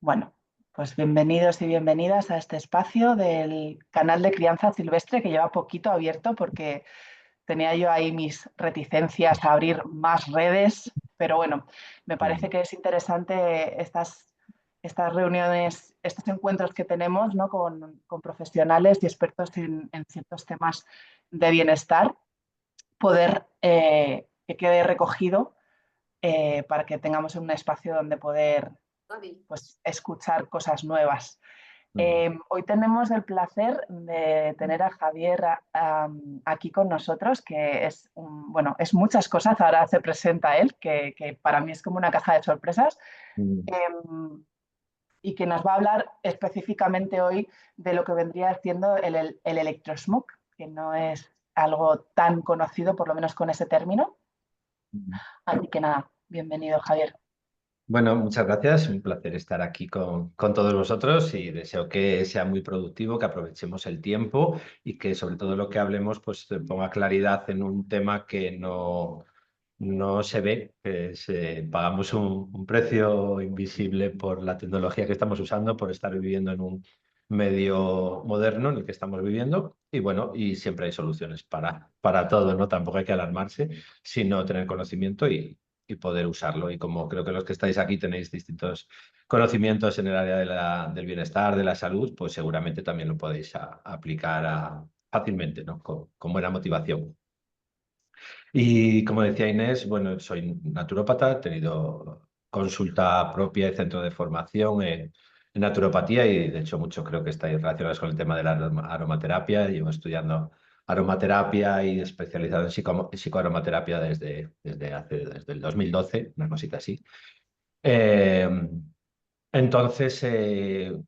Bueno, pues bienvenidos y bienvenidas a este espacio del canal de Crianza Silvestre que lleva poquito abierto porque tenía yo ahí mis reticencias a abrir más redes, pero bueno, me parece Mm, que es interesante estas reuniones, estos encuentros que tenemos, ¿no? con profesionales y expertos en ciertos temas de bienestar, poder que quede recogido para que tengamos un espacio donde poder pues, escuchar cosas nuevas. mm, Hoy tenemos el placer de tener a Javier aquí con nosotros, que es, bueno, es muchas cosas, ahora se presenta él, que para mí es como una caja de sorpresas, mm. y que nos va a hablar específicamente hoy de lo que vendría siendo el electrosmog, que no es algo tan conocido, por lo menos con ese término. Así que nada, bienvenido, Javier. Bueno, muchas gracias. Un placer estar aquí con todos vosotros y deseo que sea muy productivo, que aprovechemos el tiempo y que sobre todo lo que hablemos pues ponga claridad en un tema que no se ve, que es, pagamos un precio invisible por la tecnología que estamos usando, por estar viviendo en un medio moderno en el que estamos viviendo y bueno, y siempre hay soluciones para todo, ¿no? Tampoco hay que alarmarse, sino tener conocimiento y poder usarlo. Y como creo que los que estáis aquí tenéis distintos conocimientos en el área del bienestar, de la salud, pues seguramente también lo podéis aplicar fácilmente, ¿no? Con buena motivación. Y como decía Inés, bueno, soy naturópata, he tenido consulta propia y centro de formación en naturopatía y de hecho mucho creo que estáis relacionados con el tema de la aromaterapia. Llevo estudiando aromaterapia y especializado en psicoaromaterapia desde el 2012, una cosita así. Eh, entonces, en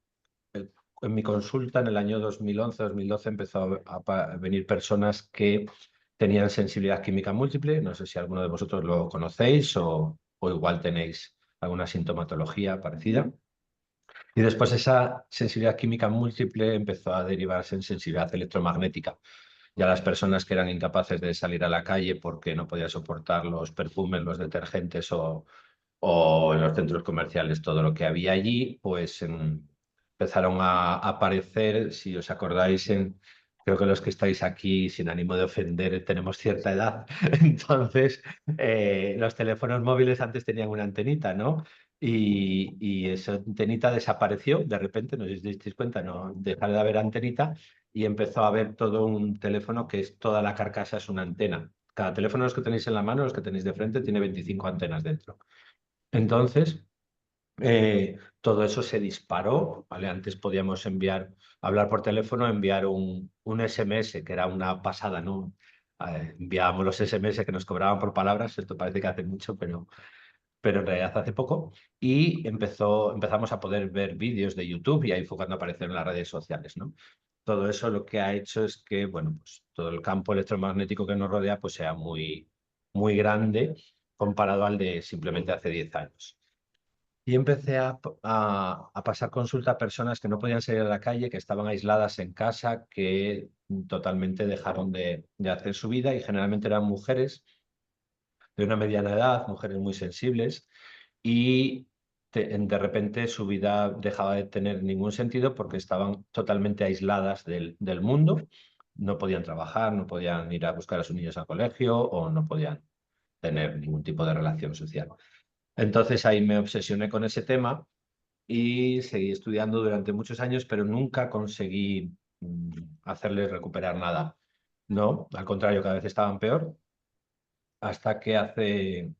mi consulta en el año 2011-2012 empezó a venir personas que tenían sensibilidad química múltiple. No sé si alguno de vosotros lo conocéis o igual tenéis alguna sintomatología parecida. Y después esa sensibilidad química múltiple empezó a derivarse en sensibilidad electromagnética. Ya las personas que eran incapaces de salir a la calle porque no podían soportar los perfumes, los detergentes o en los centros comerciales todo lo que había allí, pues empezaron a aparecer, si os acordáis, creo que los que estáis aquí, sin ánimo de ofender, tenemos cierta edad, entonces los teléfonos móviles antes tenían una antenita, ¿no? Y esa antenita desapareció de repente, no sé si os disteis cuenta, no dejar de haber antenita y empezó a haber todo un teléfono que es toda la carcasa es una antena. Cada teléfono los que tenéis en la mano, los que tenéis de frente, tiene 25 antenas dentro. Entonces, todo eso se disparó, ¿vale? Antes podíamos hablar por teléfono, enviar un SMS, que era una pasada, ¿no? Enviábamos los SMS que nos cobraban por palabras, esto parece que hace mucho, pero en realidad hace poco, y empezamos a poder ver vídeos de YouTube y ahí fue cuando aparecieron las redes sociales, ¿no? Todo eso lo que ha hecho es que, bueno, pues todo el campo electromagnético que nos rodea pues sea muy grande comparado al de simplemente hace 10 años. Y empecé a pasar consulta a personas que no podían salir a la calle, que estaban aisladas en casa, que totalmente dejaron de hacer su vida y generalmente eran mujeres de una mediana edad, mujeres muy sensibles y de repente su vida dejaba de tener ningún sentido porque estaban totalmente aisladas del mundo, no podían trabajar, no podían ir a buscar a sus niños al colegio o no podían tener ningún tipo de relación social. Entonces ahí me obsesioné con ese tema y seguí estudiando durante muchos años, pero nunca conseguí hacerles recuperar nada. No, al contrario, cada vez estaban peor, hasta que hace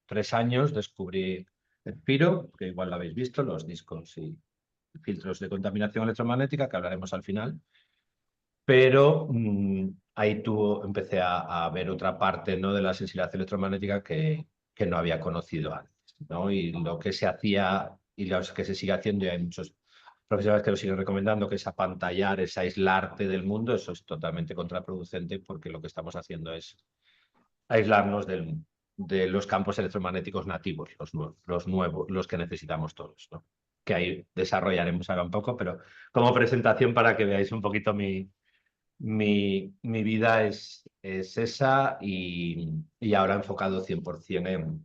3 años descubrí el Piro, que igual lo habéis visto, los discos y filtros de contaminación electromagnética, que hablaremos al final, pero ahí empecé a ver otra parte, ¿no? De la sensibilidad electromagnética que no había conocido antes, ¿no? Y lo que se hacía y lo que se sigue haciendo, y hay muchos profesionales que lo siguen recomendando, que es apantallar, es aislarte del mundo, eso es totalmente contraproducente porque lo que estamos haciendo es aislarnos de los campos electromagnéticos nativos, los nuevos, los que necesitamos todos, ¿no? Que ahí desarrollaremos ahora un poco, pero como presentación para que veáis un poquito mi vida es esa y ahora enfocado 100%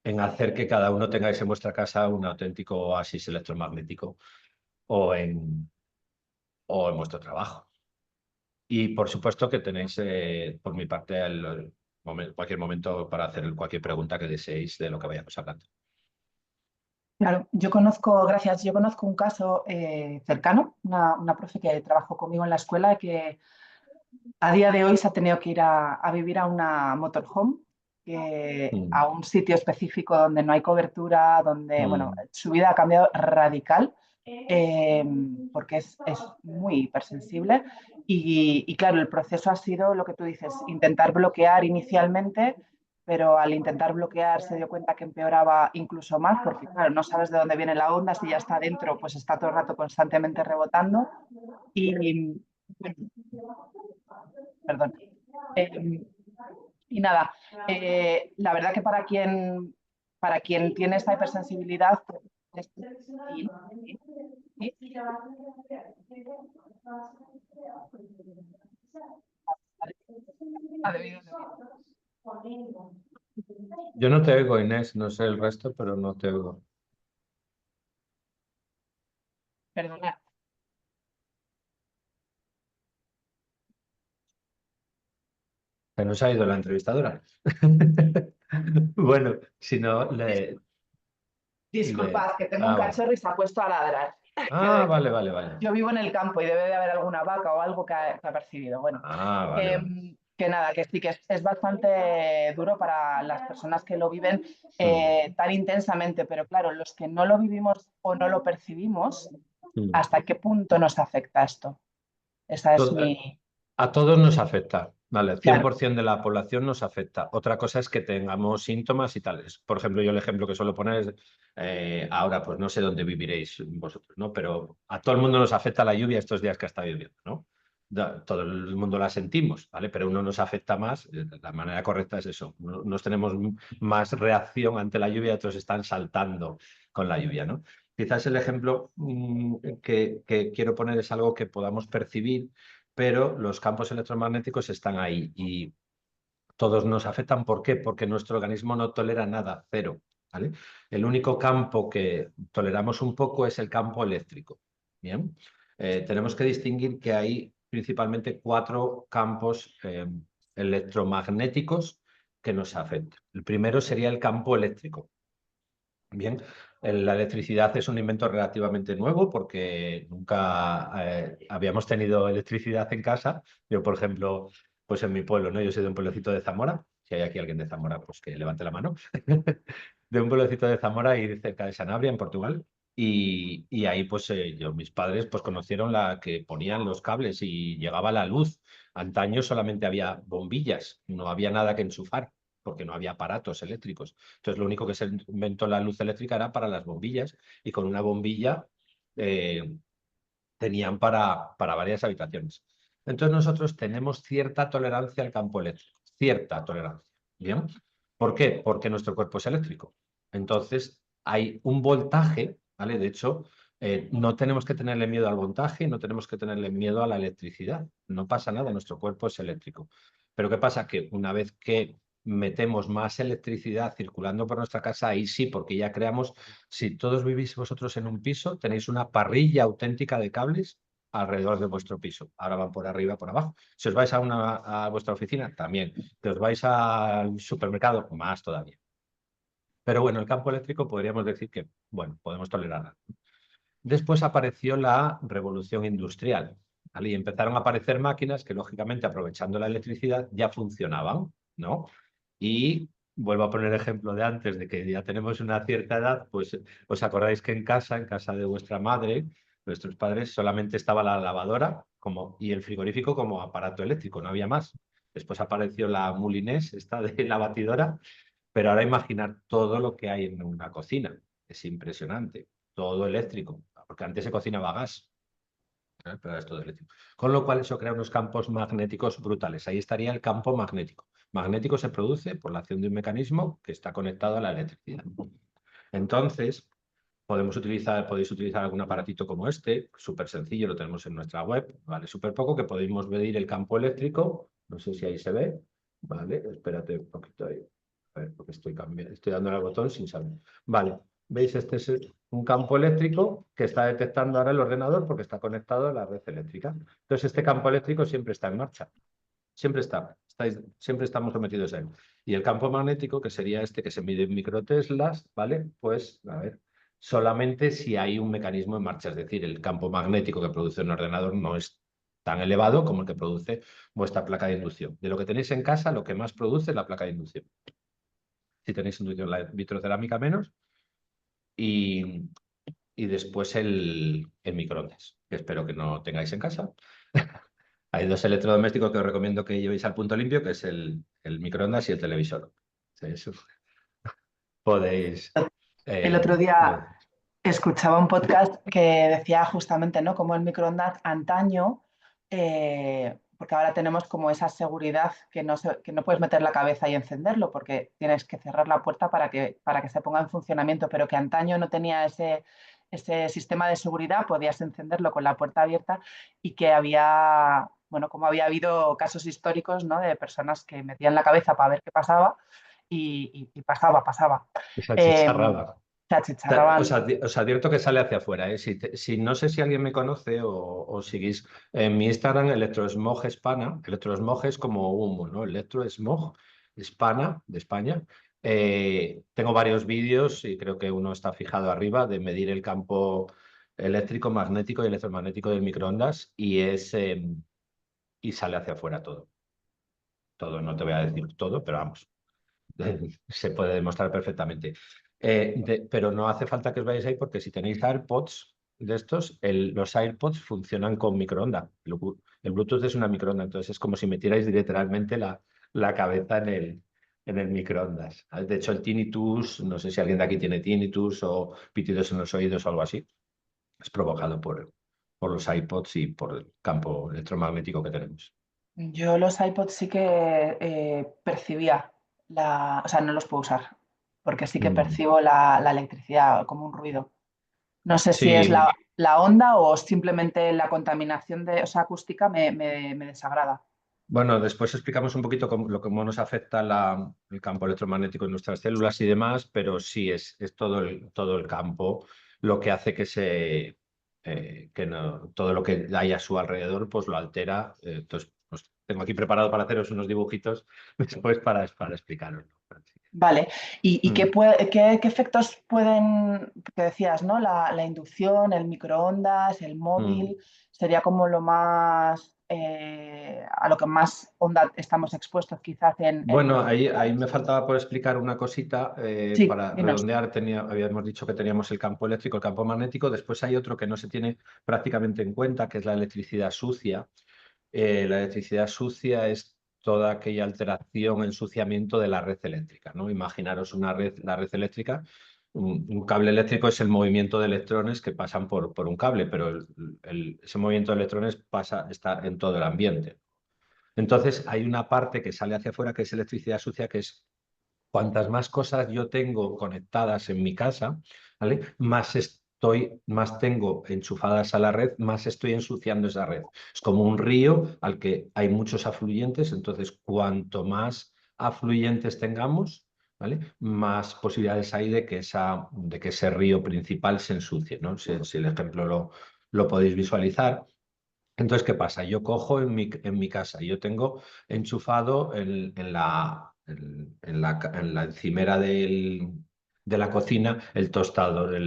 en hacer que cada uno tengáis en vuestra casa un auténtico oasis electromagnético o en vuestro trabajo. Y por supuesto que tenéis, por mi parte, cualquier momento para hacer cualquier pregunta que deseéis de lo que vayamos hablando. Claro, yo conozco, gracias, yo conozco un caso cercano, una profe que trabajó conmigo en la escuela que a día de hoy se ha tenido que ir a vivir a una motorhome, a un sitio específico donde no hay cobertura, donde, bueno, Mm. su vida ha cambiado radical porque es muy hipersensible y claro, el proceso ha sido lo que tú dices, intentar bloquear inicialmente, pero al intentar bloquear se dio cuenta que empeoraba incluso más, porque claro, no sabes de dónde viene la onda, si ya está dentro, pues está todo el rato constantemente rebotando y, perdón. Eh, y nada, la verdad que para quien tiene esta hipersensibilidad, pues, sí, sí, sí. Ha debido de bien. Yo no te oigo, Inés, no sé el resto, pero no te oigo. Perdona. Se nos ha ido la entrevistadora. Bueno, si no, Disculpad, que tengo un Bueno. cachorro y se ha puesto a ladrar. Ah, vale, vale, vale. Yo vivo en el campo y debe de haber alguna vaca o algo que ha percibido. Bueno, Ah, vale, vale. que nada, que sí que es bastante duro para las personas que lo viven Mm, tan intensamente, pero claro, los que no lo vivimos o no lo percibimos, mm. ¿hasta qué punto nos afecta esto? Esa es To- mi... A todos nos afecta, ¿vale? Claro, 100% de la población nos afecta. Otra cosa es que tengamos síntomas y tales. Por ejemplo, yo el ejemplo que suelo poner es, ahora pues no sé dónde viviréis vosotros, ¿no? Pero a todo el mundo nos afecta la lluvia estos días que ha estado lloviendo, ¿no? Todo el mundo la sentimos, ¿vale? Pero uno nos afecta más, la manera correcta es eso. Unos tenemos más reacción ante la lluvia, otros están saltando con la lluvia, ¿no? Quizás el ejemplo que quiero poner es algo que podamos percibir, pero los campos electromagnéticos están ahí y todos nos afectan. ¿Por qué? Porque nuestro organismo no tolera nada, cero, ¿vale? El único campo que toleramos un poco es el campo eléctrico. Bien, tenemos que distinguir que hay principalmente 4 campos electromagnéticos que nos afectan. El primero sería el campo eléctrico. Bien, la electricidad es un invento relativamente nuevo porque nunca habíamos tenido electricidad en casa. Yo, por ejemplo, pues en mi pueblo, ¿no? Yo soy de un pueblecito de Zamora. Si hay aquí alguien de Zamora, pues que levante la mano. De un pueblecito de Zamora y cerca de Sanabria, en Portugal. Y ahí, pues mis padres, pues conocieron la que ponían los cables y llegaba la luz. Antaño solamente había bombillas, no había nada que enchufar porque no había aparatos eléctricos. Entonces, lo único que se inventó la luz eléctrica era para las bombillas y con una bombilla eh, tenían para varias habitaciones. Entonces, nosotros tenemos cierta tolerancia al campo eléctrico, cierta tolerancia. ¿Bien? ¿Por qué? Porque nuestro cuerpo es eléctrico. Entonces, hay un voltaje, ¿vale? De hecho, no tenemos que tenerle miedo al voltaje, no tenemos que tenerle miedo a la electricidad. No pasa nada, nuestro cuerpo es eléctrico. Pero ¿qué pasa? Que una vez que metemos más electricidad circulando por nuestra casa, ahí sí, porque ya creamos, si todos vivís vosotros en un piso, tenéis una parrilla auténtica de cables alrededor de vuestro piso. Ahora van por arriba, por abajo. Si os vais a vuestra oficina, también. Si os vais al supermercado, más todavía. Pero bueno, el campo eléctrico podríamos decir que, bueno, podemos tolerarla. Después apareció la revolución industrial, ¿vale? Y empezaron a aparecer máquinas que, lógicamente, aprovechando la electricidad, ya funcionaban, ¿no? Y vuelvo a poner el ejemplo de antes, de que ya tenemos una cierta edad, pues os acordáis que en casa de vuestra madre, vuestros padres, solamente estaba la lavadora y el frigorífico como aparato eléctrico, no había más. Después apareció la Moulinés, esta de la batidora, pero ahora imaginar todo lo que hay en una cocina. Es impresionante. Todo eléctrico, porque antes se cocinaba a gas, pero ahora es todo eléctrico. Con lo cual eso crea unos campos magnéticos brutales. Ahí estaría el campo magnético. Magnético se produce por la acción de un mecanismo que está conectado a la electricidad. Entonces, podéis utilizar algún aparatito como este, súper sencillo, lo tenemos en nuestra web, vale súper poco, que podemos medir el campo eléctrico. No sé si ahí se ve. Vale, espérate un poquito ahí. A ver, porque estoy dándole al botón sin saber. Vale, ¿veis? Este es un campo eléctrico que está detectando ahora el ordenador porque está conectado a la red eléctrica. Entonces, este campo eléctrico siempre está en marcha. Siempre está. Siempre estamos sometidos a él. Y el campo magnético, que sería este que se mide en microteslas, ¿vale? Pues, a ver, solamente si hay un mecanismo en marcha. Es decir, el campo magnético que produce un ordenador no es tan elevado como el que produce vuestra placa de inducción. De lo que tenéis en casa, lo que más produce es la placa de inducción. Si tenéis inducción, la vitrocerámica menos. Y, y después el microondas, que espero que no tengáis en casa. Hay dos electrodomésticos que os recomiendo que llevéis al punto limpio, que es el microondas y el televisor. Sí, eso podéis... El otro lo- día escuchaba un podcast que decía justamente, ¿no? Como el microondas antaño, porque ahora tenemos como esa seguridad que no puedes meter la cabeza y encenderlo, porque tienes que cerrar la puerta para que se ponga en funcionamiento, pero que antaño no tenía ese sistema de seguridad, podías encenderlo con la puerta abierta y que había, bueno, como había habido casos históricos, ¿no? De personas que metían la cabeza para ver qué pasaba y pasaba. Esa Em, chicharrada. se achicharraban. Os advierto que sale hacia afuera, ¿eh? Si no sé si alguien me conoce o seguís en mi Instagram, Electrosmog Hispana. Electrosmog es como humo, ¿no? Electrosmog Hispana, de España. Tengo varios vídeos y creo que uno está fijado arriba de medir el campo eléctrico, magnético y electromagnético del microondas y sale hacia afuera todo. Todo, no te voy a decir todo, pero vamos, se puede demostrar perfectamente. Pero no hace falta que os vayáis ahí porque si tenéis AirPods de estos, los AirPods funcionan con microondas. El Bluetooth es una microonda, entonces es como si metierais literalmente la cabeza en el microondas. De hecho, el tinnitus, no sé si alguien de aquí tiene tinnitus o pitidos en los oídos o algo así, es provocado por los iPods y por el campo electromagnético que tenemos. Yo los iPods sí que percibía o sea, no los puedo usar, porque sí que Mm. percibo la electricidad como un ruido. No sé si es Sí, la onda o simplemente la contaminación o sea, acústica me desagrada. bueno, después explicamos un poquito cómo nos afecta el campo electromagnético en nuestras células y demás, pero sí es todo el campo lo que hace que todo lo que hay a su alrededor pues lo altera. Entonces, pues, tengo aquí preparado para haceros unos dibujitos después para explicaros. Vale, ¿y Mm, qué efectos pueden, que decías, ¿no? La inducción, el microondas, el mm. móvil, sería como lo más, a lo que más onda estamos expuestos quizás en Bueno, nuestros ahí me hogares? faltaba por explicar una cosita Sí, para dinos. redondear. Habíamos dicho que teníamos el campo eléctrico, el campo magnético. Después hay otro que no se tiene prácticamente en cuenta, que es la electricidad sucia. La electricidad sucia es toda aquella alteración, ensuciamiento de la red eléctrica, ¿no? Imaginaros la red eléctrica. Un cable eléctrico es el movimiento de electrones que pasan por un cable, pero ese movimiento de electrones está en todo el ambiente. Entonces, hay una parte que sale hacia afuera que es electricidad sucia, que es cuantas más cosas yo tengo conectadas en mi casa, ¿vale? Más tengo enchufadas a la red, más estoy ensuciando esa red. Es como un río al que hay muchos afluentes, entonces cuanto más afluentes tengamos, ¿vale? Más posibilidades hay de que ese río principal se ensucie, ¿no? Si el ejemplo lo podéis visualizar. Entonces, ¿qué pasa? Yo cojo en mi casa, yo tengo enchufado en la encimera de la cocina el tostador,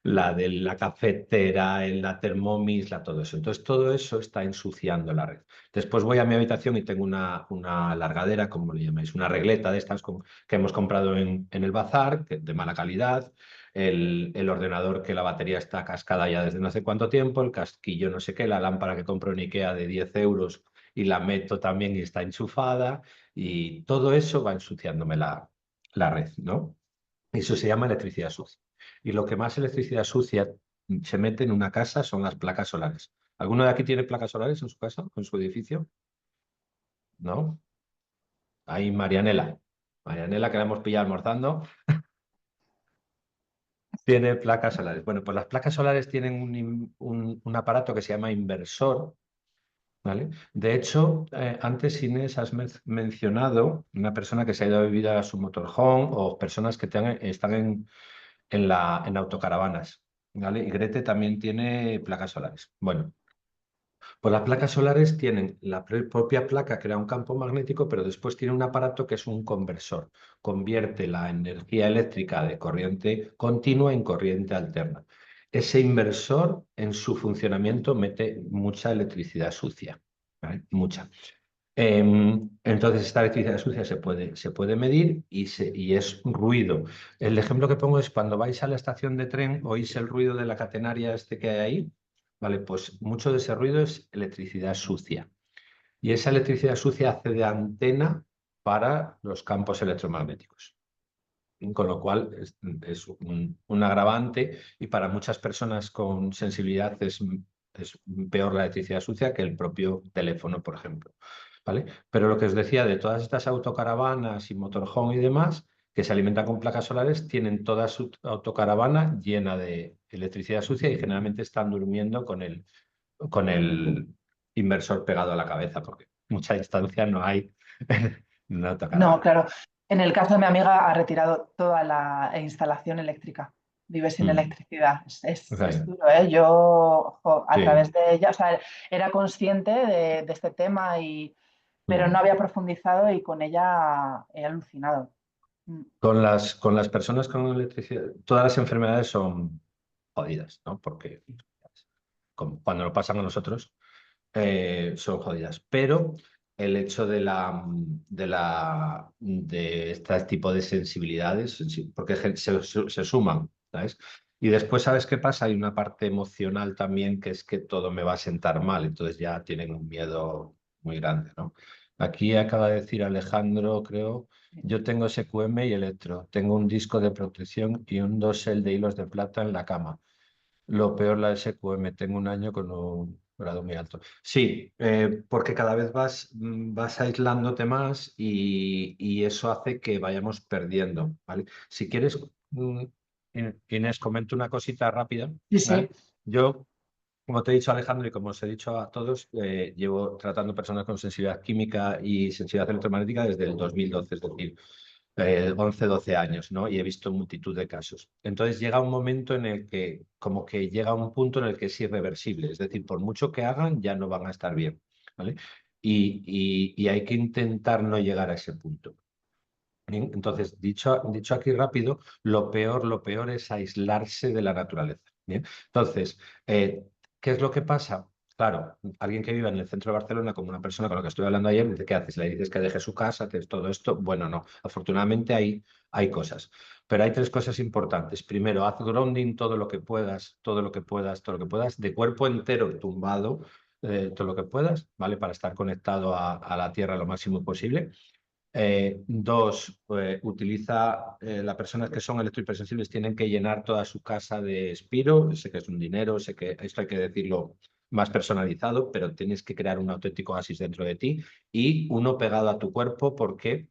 la de la cafetera, la Thermomix, todo eso. Entonces, todo eso está ensuciando la red. Después voy a mi habitación y tengo una largadera, como le llamáis, una regleta de estas que hemos comprado en el bazar, de mala calidad, el ordenador que la batería está cascada ya desde no sé cuánto tiempo, el casquillo no sé qué, la lámpara que compro en Ikea de 10 euros y la meto también y está enchufada y todo eso va ensuciándome la red, ¿no? Eso se llama electricidad sucia. Y lo que más electricidad sucia se mete en una casa son las placas solares. ¿Alguno de aquí tiene placas solares en su casa, en su edificio? ¿No? Ahí Marianela. Marianela, que la hemos pillado almorzando. Tiene placas solares. Bueno, pues las placas solares tienen un aparato que se llama inversor, ¿vale? De hecho, antes, Inés, has mencionado una persona que se ha ido a vivir a su motorhome o personas que están en autocaravanas, ¿vale? Y Grete también tiene placas solares. Bueno, pues las placas solares tienen la propia placa, que era un campo magnético, pero después tiene un aparato que es un conversor. Convierte la energía eléctrica de corriente continua en corriente alterna. Ese inversor en su funcionamiento mete mucha electricidad sucia, ¿vale? Mucha. Entonces, esta electricidad sucia se puede medir y es ruido. El ejemplo que pongo es cuando vais a la estación de tren, oís el ruido de la catenaria este que hay ahí. Vale, pues mucho de ese ruido es electricidad sucia. Y esa electricidad sucia hace de antena para los campos electromagnéticos. Con lo cual es un agravante y para muchas personas con sensibilidad es peor la electricidad sucia que el propio teléfono, por ejemplo. ¿Vale? Pero lo que os decía de todas estas autocaravanas y motorhome y demás, que se alimentan con placas solares, tienen toda su autocaravana llena de electricidad sucia y generalmente están durmiendo con el inversor pegado a la cabeza, porque mucha distancia no hay en una No, autocaravana. claro. En el caso de mi amiga ha retirado toda la instalación eléctrica. Vive sin Mm. electricidad. O Es sea, duro, ¿eh? Yo, a sí. través de ella, o sea, era consciente de este tema, pero no Mm. había profundizado y con ella he alucinado. Mm. Con las personas con electricidad, todas las enfermedades son jodidas, ¿no? Porque cuando lo pasan a nosotros, son jodidas. Pero el hecho de este tipo de sensibilidades, porque se suman, ¿sabes? Y después, ¿sabes qué pasa? Hay una parte emocional también que es que todo me va a sentar mal, entonces ya tienen un miedo muy grande, ¿no? Aquí acaba de decir Alejandro, creo, yo tengo SQM y electro, tengo un disco de protección y un dosel de hilos de plata en la cama. Lo peor la SQM, tengo un año con un grado muy alto. Sí, porque cada vez vas aislándote más y eso hace que vayamos perdiendo, ¿vale? Si quieres, Inés, comento una cosita rápida, Sí, sí. ¿vale? Yo, como te he dicho, Alejandro, y como os he dicho a todos, llevo tratando personas con sensibilidad química y sensibilidad electromagnética desde el 2012, es decir, 11, 12 años, ¿no? Y he visto multitud de casos. Entonces llega un momento en el que, como que llega un punto en el que es irreversible, es decir, por mucho que hagan, ya no van a estar bien, ¿vale? Y hay que intentar no llegar a ese punto. Bien, entonces, dicho aquí rápido, lo peor es aislarse de la naturaleza. Bien, entonces, ¿qué es lo que pasa? Claro, alguien que vive en el centro de Barcelona, como una persona con la que estuve hablando ayer, dice, ¿qué haces? Le dices que deje su casa, haces todo esto. Bueno, no, afortunadamente hay cosas. Pero hay tres cosas importantes. Primero, haz grounding todo lo que puedas, todo lo que puedas, todo lo que puedas, de cuerpo entero tumbado, todo lo que puedas, ¿vale? Para estar conectado a la tierra lo máximo posible. Dos, utiliza, las personas que son electrohipersensibles tienen que llenar toda su casa de Spiro. Sé que es un dinero, sé que esto hay que decirlo más personalizado, pero tienes que crear un auténtico oasis dentro de ti y uno pegado a tu cuerpo porque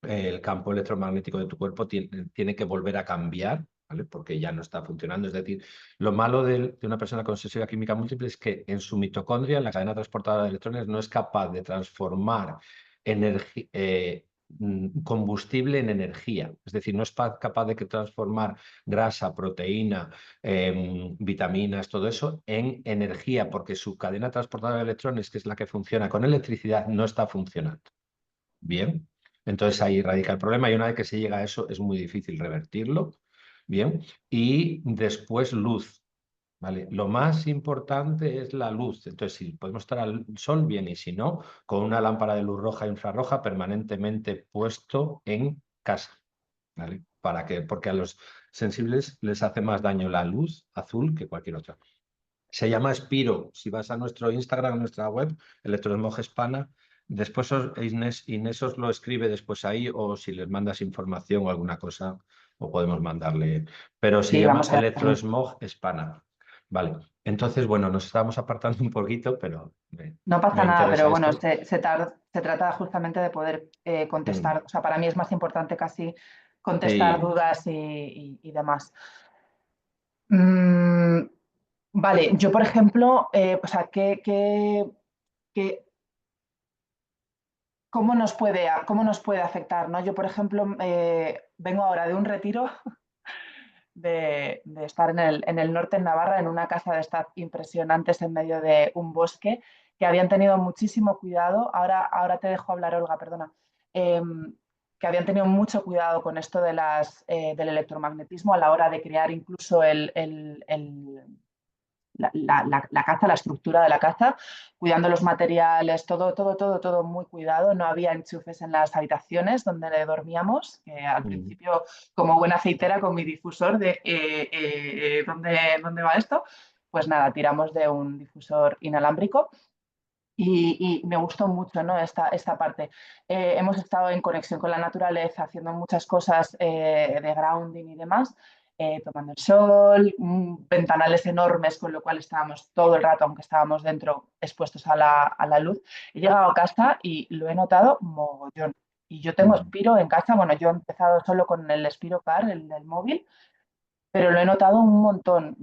el campo electromagnético de tu cuerpo tiene que volver a cambiar, ¿vale? Porque ya no está funcionando. Es decir, lo malo de una persona con sensibilidad química múltiple es que en su mitocondria, en la cadena transportadora de electrones, no es capaz de transformar combustible en energía. Es decir, no es capaz de transformar grasa, proteína, vitaminas, todo eso en energía, porque su cadena transportadora de electrones, que es la que funciona con electricidad, no está funcionando. Bien, entonces ahí radica el problema y una vez que se llega a eso es muy difícil revertirlo. Bien, y después luz. ¿Vale? Lo más importante es la luz. Entonces, si podemos estar al sol, bien, y si no, con una lámpara de luz roja e infrarroja permanentemente puesto en casa. ¿Vale? Porque a los sensibles les hace más daño la luz azul que cualquier otra. Se llama Spiro. Si vas a nuestro Instagram, a nuestra web, Electrosmog Hispana, después Inés os lo escribe después ahí, o si les mandas información o alguna cosa, o podemos mandarle. Pero se Sí, llama vamos a hacerlo. Electrosmog Hispana. Vale. Entonces, bueno, nos estamos apartando un poquito, pero No pasa me nada, pero interesa bueno, esto. se trata justamente de poder Mm. contestar. O sea, para mí es más importante casi contestar Sí. dudas y demás. Mm, vale, yo por ejemplo, o sea, que ¿cómo nos puede afectar, ¿no? Yo, por ejemplo, vengo ahora de un retiro de estar en el norte, en Navarra, en una casa de estas impresionantes en medio de un bosque, que habían tenido muchísimo cuidado. Ahora te dejo hablar, Olga, perdona. Que habían tenido mucho cuidado con esto de del electromagnetismo a la hora de crear incluso la caza, la estructura de la caza, cuidando los materiales, todo muy cuidado. No había enchufes en las habitaciones donde dormíamos, que al principio, como buena aceitera, con mi difusor de ¿dónde va esto? Pues nada, tiramos de un difusor inalámbrico. Y me gustó mucho, ¿no? esta parte. Hemos estado en conexión con la naturaleza, haciendo muchas cosas de grounding y demás, tomando el sol, ventanales enormes, con lo cual estábamos todo el rato, aunque estábamos dentro, expuestos a la luz. He llegado a casa y lo he notado mogollón. Y yo tengo Spiro en casa, bueno, yo he empezado solo con el Spiro Car, el del móvil, pero lo he notado un montón.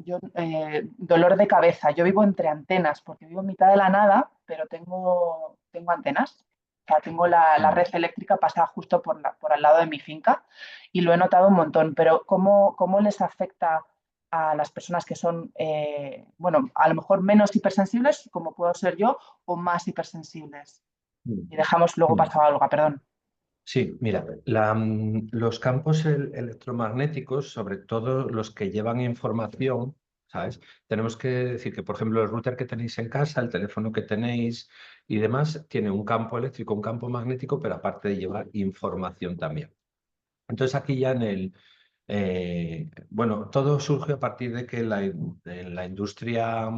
Dolor de cabeza. Yo vivo entre antenas, porque vivo en mitad de la nada, pero tengo antenas. O sea, tengo la red eléctrica pasada justo por al lado de mi finca y lo he notado un montón. Pero ¿cómo les afecta a las personas que son, bueno, a lo mejor menos hipersensibles, como puedo ser yo, o más hipersensibles? Y dejamos luego pasar a Olga, perdón. Sí, mira, los campos electromagnéticos, sobre todo los que llevan información, ¿sabes? Tenemos que decir que, por ejemplo, el router que tenéis en casa, el teléfono que tenéis y demás, tiene un campo eléctrico, un campo magnético, pero aparte de llevar información también. Entonces aquí ya bueno, todo surge a partir de que en la industria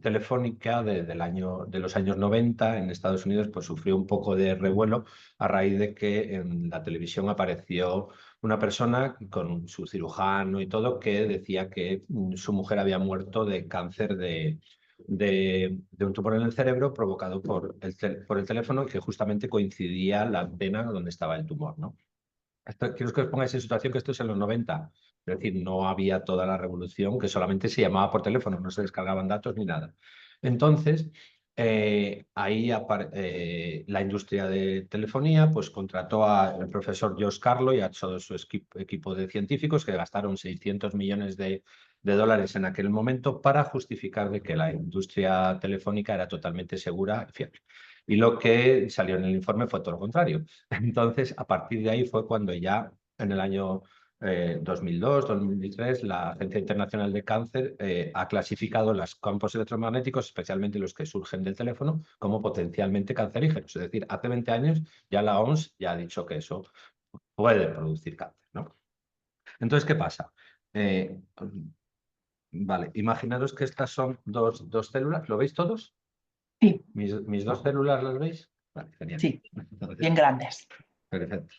telefónica de los años 90 en Estados Unidos pues sufrió un poco de revuelo a raíz de que en la televisión apareció una persona con su cirujano y todo que decía que su mujer había muerto de cáncer de un tumor en el cerebro provocado por el teléfono y que justamente coincidía la antena donde estaba el tumor, ¿no? Quiero que os pongáis en situación que esto es en los 90, es decir, no había toda la revolución, que solamente se llamaba por teléfono, no se descargaban datos ni nada. Entonces, ahí la industria de telefonía pues contrató al profesor George Carlo y a todo su equipo de científicos que gastaron 600 millones de dólares en aquel momento para justificar de que la industria telefónica era totalmente segura y fiable. Y lo que salió en el informe fue todo lo contrario. Entonces, a partir de ahí fue cuando ya en el año 2002, 2003, la Agencia Internacional de Cáncer ha clasificado los campos electromagnéticos, especialmente los que surgen del teléfono, como potencialmente cancerígenos. Es decir, hace 20 años ya la OMS ya ha dicho que eso puede producir cáncer, ¿no? Entonces, ¿qué pasa? Vale, imaginaros que estas son dos células, ¿lo veis todos? Sí, ¿Mis dos células las veis? Vale, genial. sí, bien grandes. Perfecto.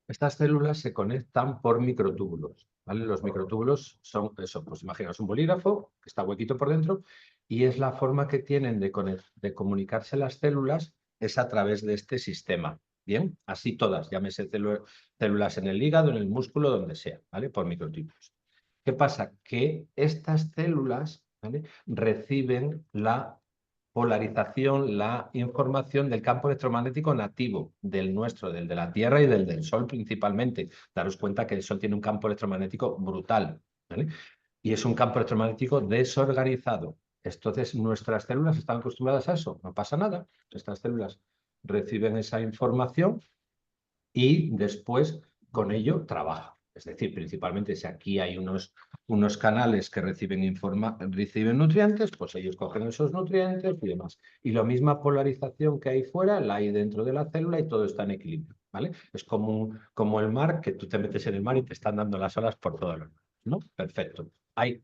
Estas células se conectan por microtúbulos, ¿vale? Los microtúbulos son eso, pues imaginaos un bolígrafo que está huequito por dentro y es la forma que tienen de comunicarse las células es a través de este sistema. Bien, así todas, llámese células en el hígado, en el músculo, donde sea, ¿vale? Por microtúbulos. ¿Qué pasa? Que estas células, ¿vale?, reciben la polarización, la información del campo electromagnético nativo, del nuestro, del de la Tierra y del Sol principalmente. Daros cuenta que el Sol tiene un campo electromagnético brutal, ¿vale? Y es un campo electromagnético desorganizado. Entonces, nuestras células están acostumbradas a eso, no pasa nada. Estas células reciben esa información y después con ello trabaja. Es decir, principalmente si aquí hay unos canales que reciben nutrientes, pues ellos cogen esos nutrientes y demás. Y la misma polarización que hay fuera la hay dentro de la célula y todo está en equilibrio, ¿vale? Es como el mar, que tú te metes en el mar y te están dando las olas por todos los lados, ¿no? Perfecto.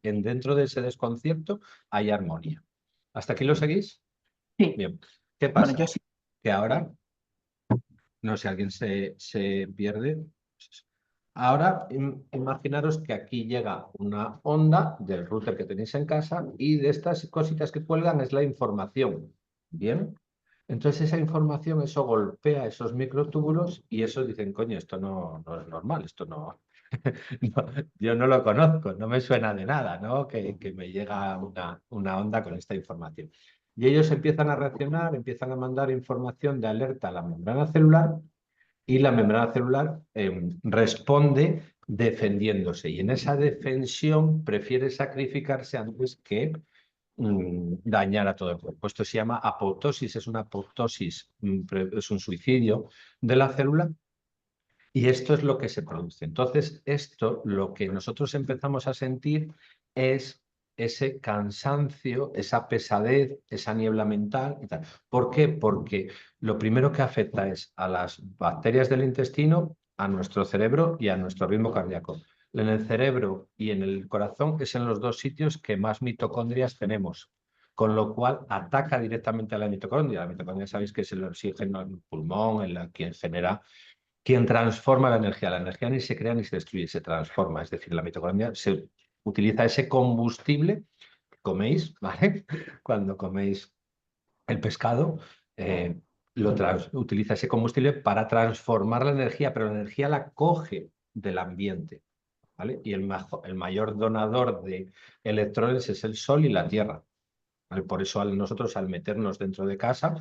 Dentro de ese desconcierto hay armonía. ¿Hasta aquí lo seguís? Sí, Bien. ¿Qué bueno, pasa? yo sí. Que ahora no sé, alguien se pierde. Ahora, imaginaros que aquí llega una onda del router que tenéis en casa y de estas cositas que cuelgan es la información. ¿Bien? Entonces esa información, eso golpea esos microtúbulos y esos dicen, coño, esto no es normal, esto no. No, yo no lo conozco, no me suena de nada, ¿no? Que me llega una onda con esta información. Y ellos empiezan a reaccionar, empiezan a mandar información de alerta a la membrana celular y la membrana celular responde defendiéndose. Y en esa defensión prefiere sacrificarse antes que dañar a todo el cuerpo. Esto se llama apoptosis, es una apoptosis, es un suicidio de la célula y esto es lo que se produce. Entonces, esto, lo que nosotros empezamos a sentir es ese cansancio, esa pesadez, esa niebla mental y tal. ¿Por qué? Porque lo primero que afecta es a las bacterias del intestino, a nuestro cerebro y a nuestro ritmo cardíaco. En el cerebro y en el corazón es en los dos sitios que más mitocondrias tenemos, con lo cual ataca directamente a la mitocondria. La mitocondria sabéis que es el oxígeno en el pulmón, quien genera, quien transforma la energía. La energía ni se crea ni se destruye, se transforma. Es decir, la mitocondria se utiliza ese combustible que coméis, ¿vale? Cuando coméis el pescado, utiliza ese combustible para transformar la energía, pero la energía la coge del ambiente, ¿vale? Y el mayor donador de electrones es el Sol y la Tierra. ¿Vale? Por eso nosotros al meternos dentro de casa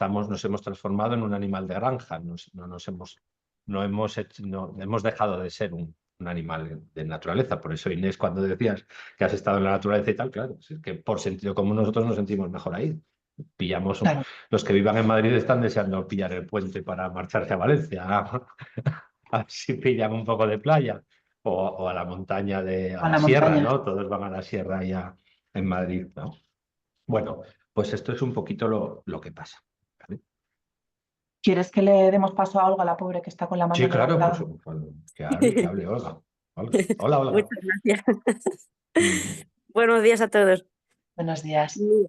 nos hemos transformado en un animal de granja, no hemos dejado de ser un animal de naturaleza. Por eso, Inés, cuando decías que has estado en la naturaleza y tal, claro, es que por sentido común nosotros nos sentimos mejor ahí. Claro, Los que vivan en Madrid están deseando pillar el puente para marcharse a Valencia, a ver si pillan un poco de playa o a la montaña, a a la la sierra, montaña. ¿no? Todos van a la sierra ya en Madrid, ¿no? Bueno, pues esto es un poquito lo que pasa. ¿Vale? ¿Quieres que le demos paso a Olga, la pobre que está con la mano Sí, claro, pues, levantada? que hable, Olga. Olga. Hola, Olga. Muchas gracias. Mm, Buenos días a todos. Buenos días. Mira,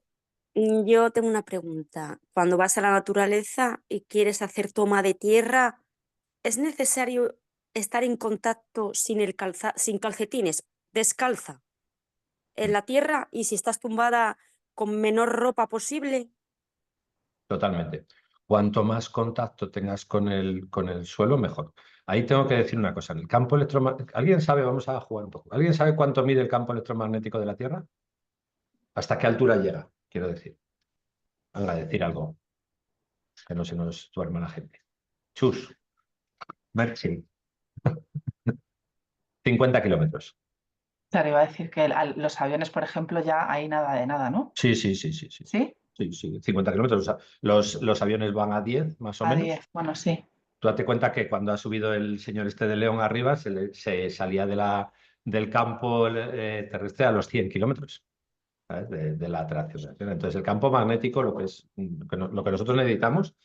yo tengo una pregunta. Cuando vas a la naturaleza y quieres hacer toma de tierra, ¿es necesario estar en contacto sin calcetines, descalza, en la tierra y si estás tumbada con menor ropa posible? Totalmente. Cuanto más contacto tengas con el suelo, mejor. Ahí tengo que decir una cosa. En el campo electromagnético, ¿alguien sabe? Vamos a jugar un poco. ¿Alguien sabe cuánto mide el campo electromagnético de la Tierra? ¿Hasta qué altura llega? Quiero decir. Venga, decir algo, que no se nos duerma la gente. Chus, Merchi, 50 kilómetros. Claro, iba a decir que los aviones, por ejemplo, ya hay nada de nada, ¿no? Sí, sí, sí, sí, sí. ¿Sí? Sí, sí, 50 kilómetros. O sea, los aviones van a 10, más o A menos. 10, bueno, sí. Tú date cuenta que cuando ha subido el señor este de León arriba, se salía del campo terrestre a los 100 kilómetros, ¿sabes? De la atracción. Entonces, el campo magnético, lo que nosotros necesitamos,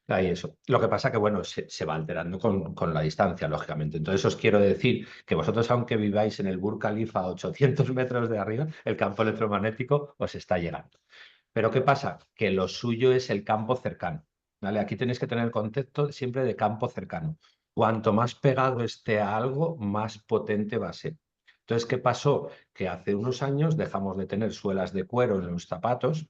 ahí eso. Lo que pasa que, bueno, se va alterando con la distancia, lógicamente. Entonces, os quiero decir que vosotros, aunque viváis en el Burj Khalifa a 800 metros de arriba, el campo electromagnético os está llegando. Pero ¿qué pasa? Que lo suyo es el campo cercano. ¿Vale? Aquí tenéis que tener el concepto siempre de campo cercano. Cuanto más pegado esté a algo, más potente va a ser. Entonces, ¿qué pasó? Que hace unos años dejamos de tener suelas de cuero en los zapatos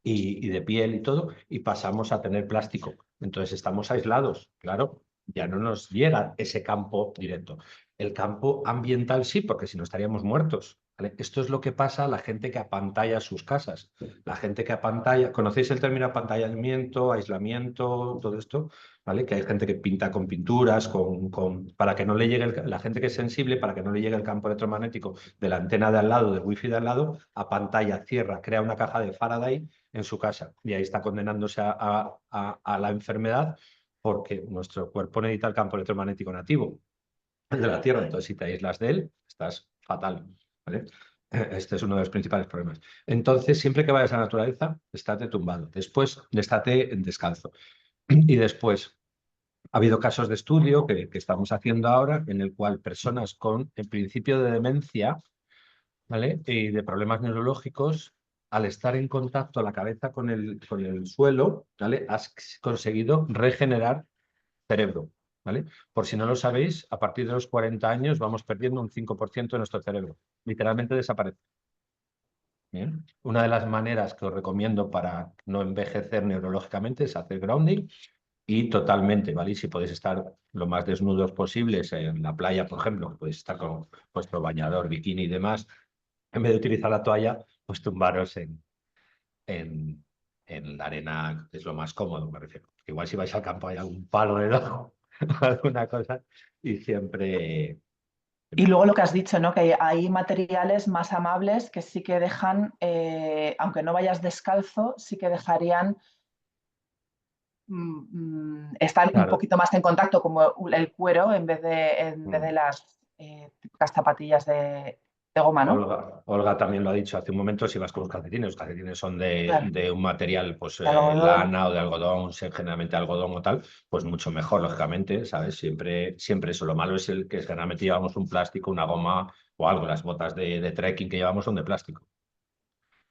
y de piel y todo, y pasamos a tener plástico. Entonces estamos aislados, claro, ya no nos llega ese campo directo. El campo ambiental sí, porque si no estaríamos muertos. ¿Vale? Esto es lo que pasa a la gente que apantalla sus casas. La gente que apantalla, ¿conocéis el término apantallamiento, aislamiento, todo esto? ¿Vale? Que hay gente que pinta con pinturas, para que no le llegue la gente que es sensible, para que no le llegue el campo electromagnético de la antena de al lado, del wifi de al lado, apantalla, cierra, crea una caja de Faraday en su casa. Y ahí está condenándose a la enfermedad porque nuestro cuerpo necesita el campo electromagnético nativo, el de la Tierra. Entonces, si te aíslas de él, estás fatal. ¿Vale? Este es uno de los principales problemas. Entonces, siempre que vayas a la naturaleza, estate tumbado. Después, estate descalzo. Y después, ha habido casos de estudio que estamos haciendo ahora en el cual personas con el principio de demencia, ¿vale? Y de problemas neurológicos, al estar en contacto la cabeza con el suelo, ¿vale? Has conseguido regenerar cerebro, ¿vale? Por si no lo sabéis, a partir de los 40 años vamos perdiendo un 5% de nuestro cerebro. Literalmente desaparece. Bien. Una de las maneras que os recomiendo para no envejecer neurológicamente es hacer grounding y totalmente, ¿vale? Y si podéis estar lo más desnudos posibles en la playa, por ejemplo, podéis estar con vuestro bañador, bikini y demás, en vez de utilizar la toalla, pues tumbaros en, en la arena, que es lo más cómodo, me refiero. Igual si vais al campo hay algún palo debajo, alguna cosa, y siempre... Y luego lo que has dicho, ¿no? Que hay materiales más amables que sí que dejan, aunque no vayas descalzo, sí que dejarían estar un Claro. poquito más en contacto, como el cuero, en vez de las típicas zapatillas de goma, ¿no? Olga también lo ha dicho hace un momento, si vas con los calcetines son Claro, de un material, pues de algodón. lana o de algodón, generalmente algodón o tal, pues mucho mejor, lógicamente, ¿sabes? Siempre eso. Lo malo es el que generalmente llevamos un plástico, una goma o algo. Las botas de trekking que llevamos son de plástico,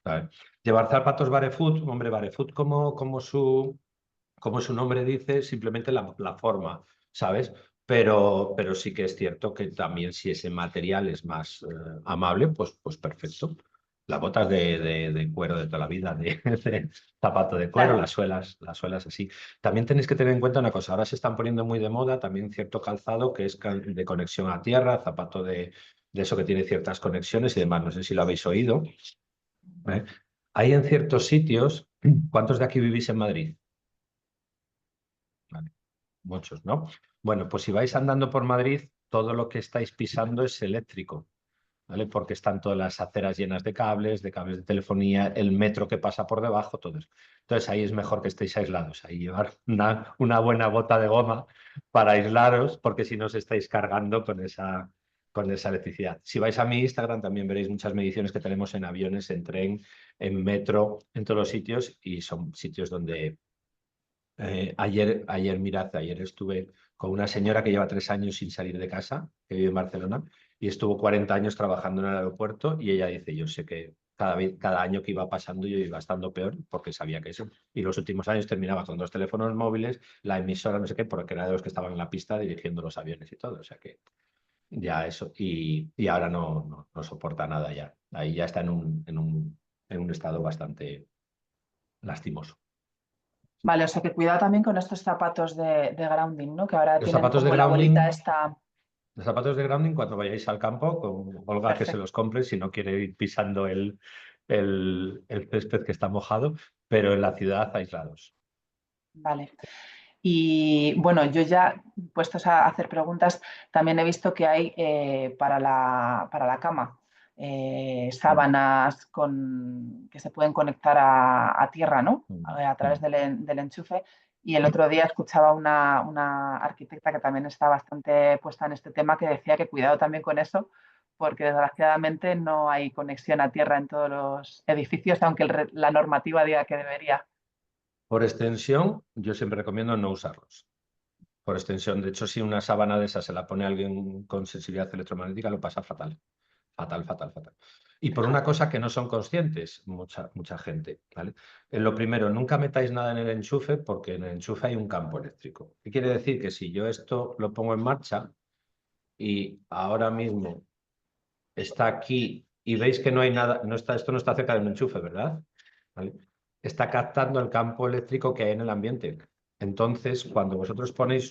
¿sabes? Llevar zapatos barefoot, hombre, barefoot como su nombre dice, simplemente la forma, ¿sabes? Pero sí que es cierto que también si ese material es más amable, pues perfecto. Las botas de cuero de toda la vida, de zapato de cuero, Claro. las suelas así. También tenéis que tener en cuenta una cosa, ahora se están poniendo muy de moda también cierto calzado que es de conexión a tierra, zapato de eso que tiene ciertas conexiones y demás. No sé si lo habéis oído. ¿Eh? Hay en ciertos sitios, ¿cuántos de aquí vivís en Madrid? Vale. Muchos, ¿no? Bueno, pues si vais andando por Madrid, todo lo que estáis pisando es eléctrico, ¿vale? Porque están todas las aceras llenas de cables de telefonía, el metro que pasa por debajo, todo eso. Entonces ahí es mejor que estéis aislados, ahí llevar una buena bota de goma para aislaros, porque si no os estáis cargando con esa electricidad. Si vais a mi Instagram también veréis muchas mediciones que tenemos en aviones, en tren, en metro, en todos los sitios, y son sitios donde ayer estuve con una señora que lleva 3 años sin salir de casa, que vive en Barcelona, y estuvo 40 años trabajando en el aeropuerto y ella dice, yo sé que cada año que iba pasando yo iba estando peor porque sabía que eso. Y los últimos años terminaba con 2 teléfonos móviles, la emisora, no sé qué, porque era de los que estaban en la pista dirigiendo los aviones y todo. O sea que ya eso. Y ahora no soporta nada ya. Ahí ya está en un estado bastante lastimoso. Vale, o sea que cuidado también con estos zapatos de grounding, ¿no? Que ahora Los tienen zapatos de como la bolita grounding esta. Los zapatos de grounding, cuando vayáis al campo, con Olga que se Perfecto, los compre si no quiere ir pisando el césped que está mojado, pero en la ciudad aislados. vale. Y bueno, yo ya, puestos a hacer preguntas, también he visto que hay para la cama Mm, sábanas que se pueden conectar a tierra, ¿no? mm, A través mm. del enchufe. Y el otro día escuchaba una arquitecta que también está bastante puesta en este tema que decía que cuidado también con eso, porque desgraciadamente no hay conexión a tierra en todos los edificios, aunque la normativa diga que debería. Por extensión, yo siempre recomiendo no usarlos. Por extensión, de hecho, si una sábana de esa se la pone alguien con sensibilidad electromagnética, lo pasa fatal. Fatal, fatal, fatal. Y por una Fíjate. cosa que no son conscientes mucha gente, ¿vale? Lo primero, nunca metáis nada en el enchufe porque en el enchufe hay un campo eléctrico. ¿Qué quiere decir? Que si yo esto lo pongo en marcha y ahora mismo está aquí y veis que no hay nada, esto no está cerca de un enchufe, ¿verdad? ¿Vale? Está captando el campo eléctrico que hay en el ambiente. Entonces, cuando vosotros ponéis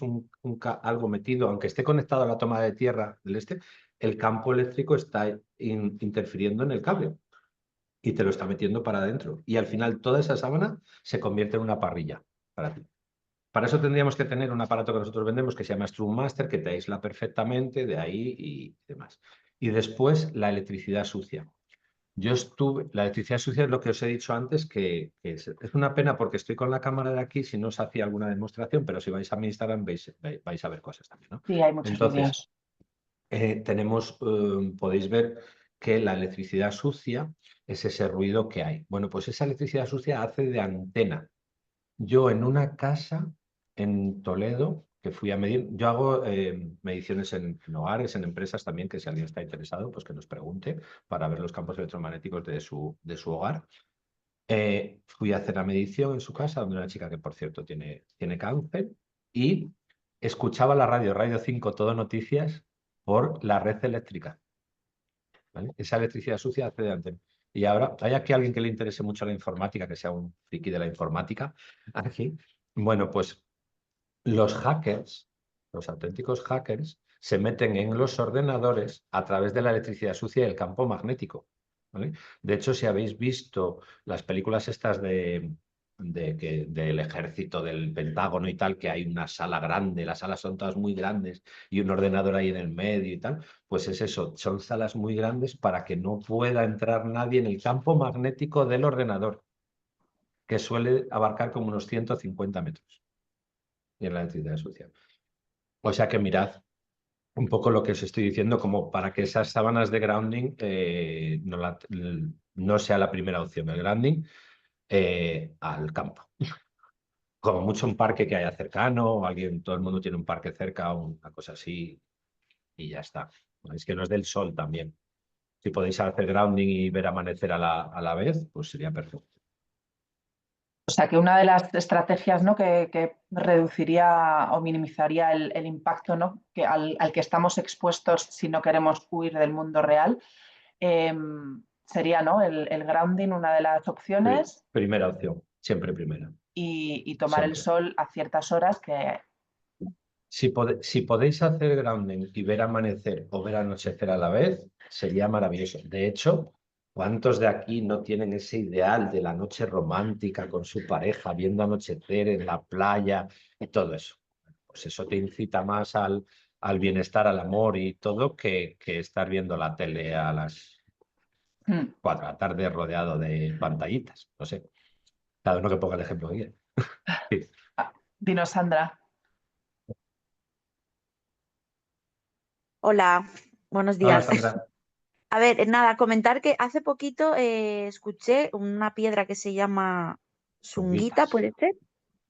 algo metido, aunque esté conectado a la toma de tierra del el campo eléctrico está interfiriendo en el cable y te lo está metiendo para adentro. Y al final toda esa sábana se convierte en una parrilla para ti. Para eso tendríamos que tener un aparato que nosotros vendemos que se llama Strum Master, que te aísla perfectamente de ahí y demás. Y después la electricidad sucia. La electricidad sucia es lo que os he dicho antes, que es una pena porque estoy con la cámara de aquí, si no os hacía alguna demostración, pero si vais a mi Instagram vais a ver cosas también, ¿no? Sí, hay muchos Entonces, vídeos. podéis ver que la electricidad sucia es ese ruido que hay. Bueno, pues esa electricidad sucia hace de antena. Yo en una casa en Toledo, que fui a medir, yo hago mediciones en hogares, en empresas también, que si alguien está interesado, pues que nos pregunte para ver los campos electromagnéticos de su hogar. Fui a hacer la medición en su casa, donde una chica que, por cierto, tiene cáncer, y escuchaba la Radio 5, todo noticias, por la red eléctrica. ¿Vale? Esa electricidad sucia hace de antena. Y ahora, ¿hay aquí alguien que le interese mucho la informática, que sea un friki de la informática? Aquí. Bueno, pues los hackers, los auténticos hackers, se meten en los ordenadores a través de la electricidad sucia y el campo magnético, ¿vale? De hecho, si habéis visto las películas estas del ejército, del Pentágono y tal, que hay una sala grande, las salas son todas muy grandes y un ordenador ahí en el medio y tal, pues es eso, son salas muy grandes para que no pueda entrar nadie en el campo magnético del ordenador, que suele abarcar como unos 150 metros y en la electricidad sucia. O sea que mirad un poco lo que os estoy diciendo, como para que esas sábanas de grounding no sea la primera opción, el grounding al campo. Como mucho un parque que haya cercano, todo el mundo tiene un parque cerca, una cosa así, y ya está. Es que no es del sol también. Si podéis hacer grounding y ver amanecer a la vez, pues sería perfecto. O sea que una de las estrategias, ¿no?, que reduciría o minimizaría el impacto, ¿no?, al que estamos expuestos si no queremos huir del mundo real, sería, ¿no?, el grounding, una de las opciones, Primera opción, siempre primera. y tomar el Siempre. sol a ciertas horas que... Si podéis hacer grounding y ver amanecer o ver anochecer a la vez, sería maravilloso. De hecho, ¿cuántos de aquí no tienen ese ideal de la noche romántica con su pareja, viendo anochecer en la playa y todo eso? Pues eso te incita más al bienestar, al amor y todo, que estar viendo la tele a las 4 de la tarde rodeado de pantallitas. No sé, cada uno que ponga el ejemplo que quiera. Sí. Dinos, Sandra. Hola, buenos Hola, días. Sandra. A ver, nada, comentar que hace poquito escuché una piedra que se llama Sunguita, Sunguitas. ¿puede ser?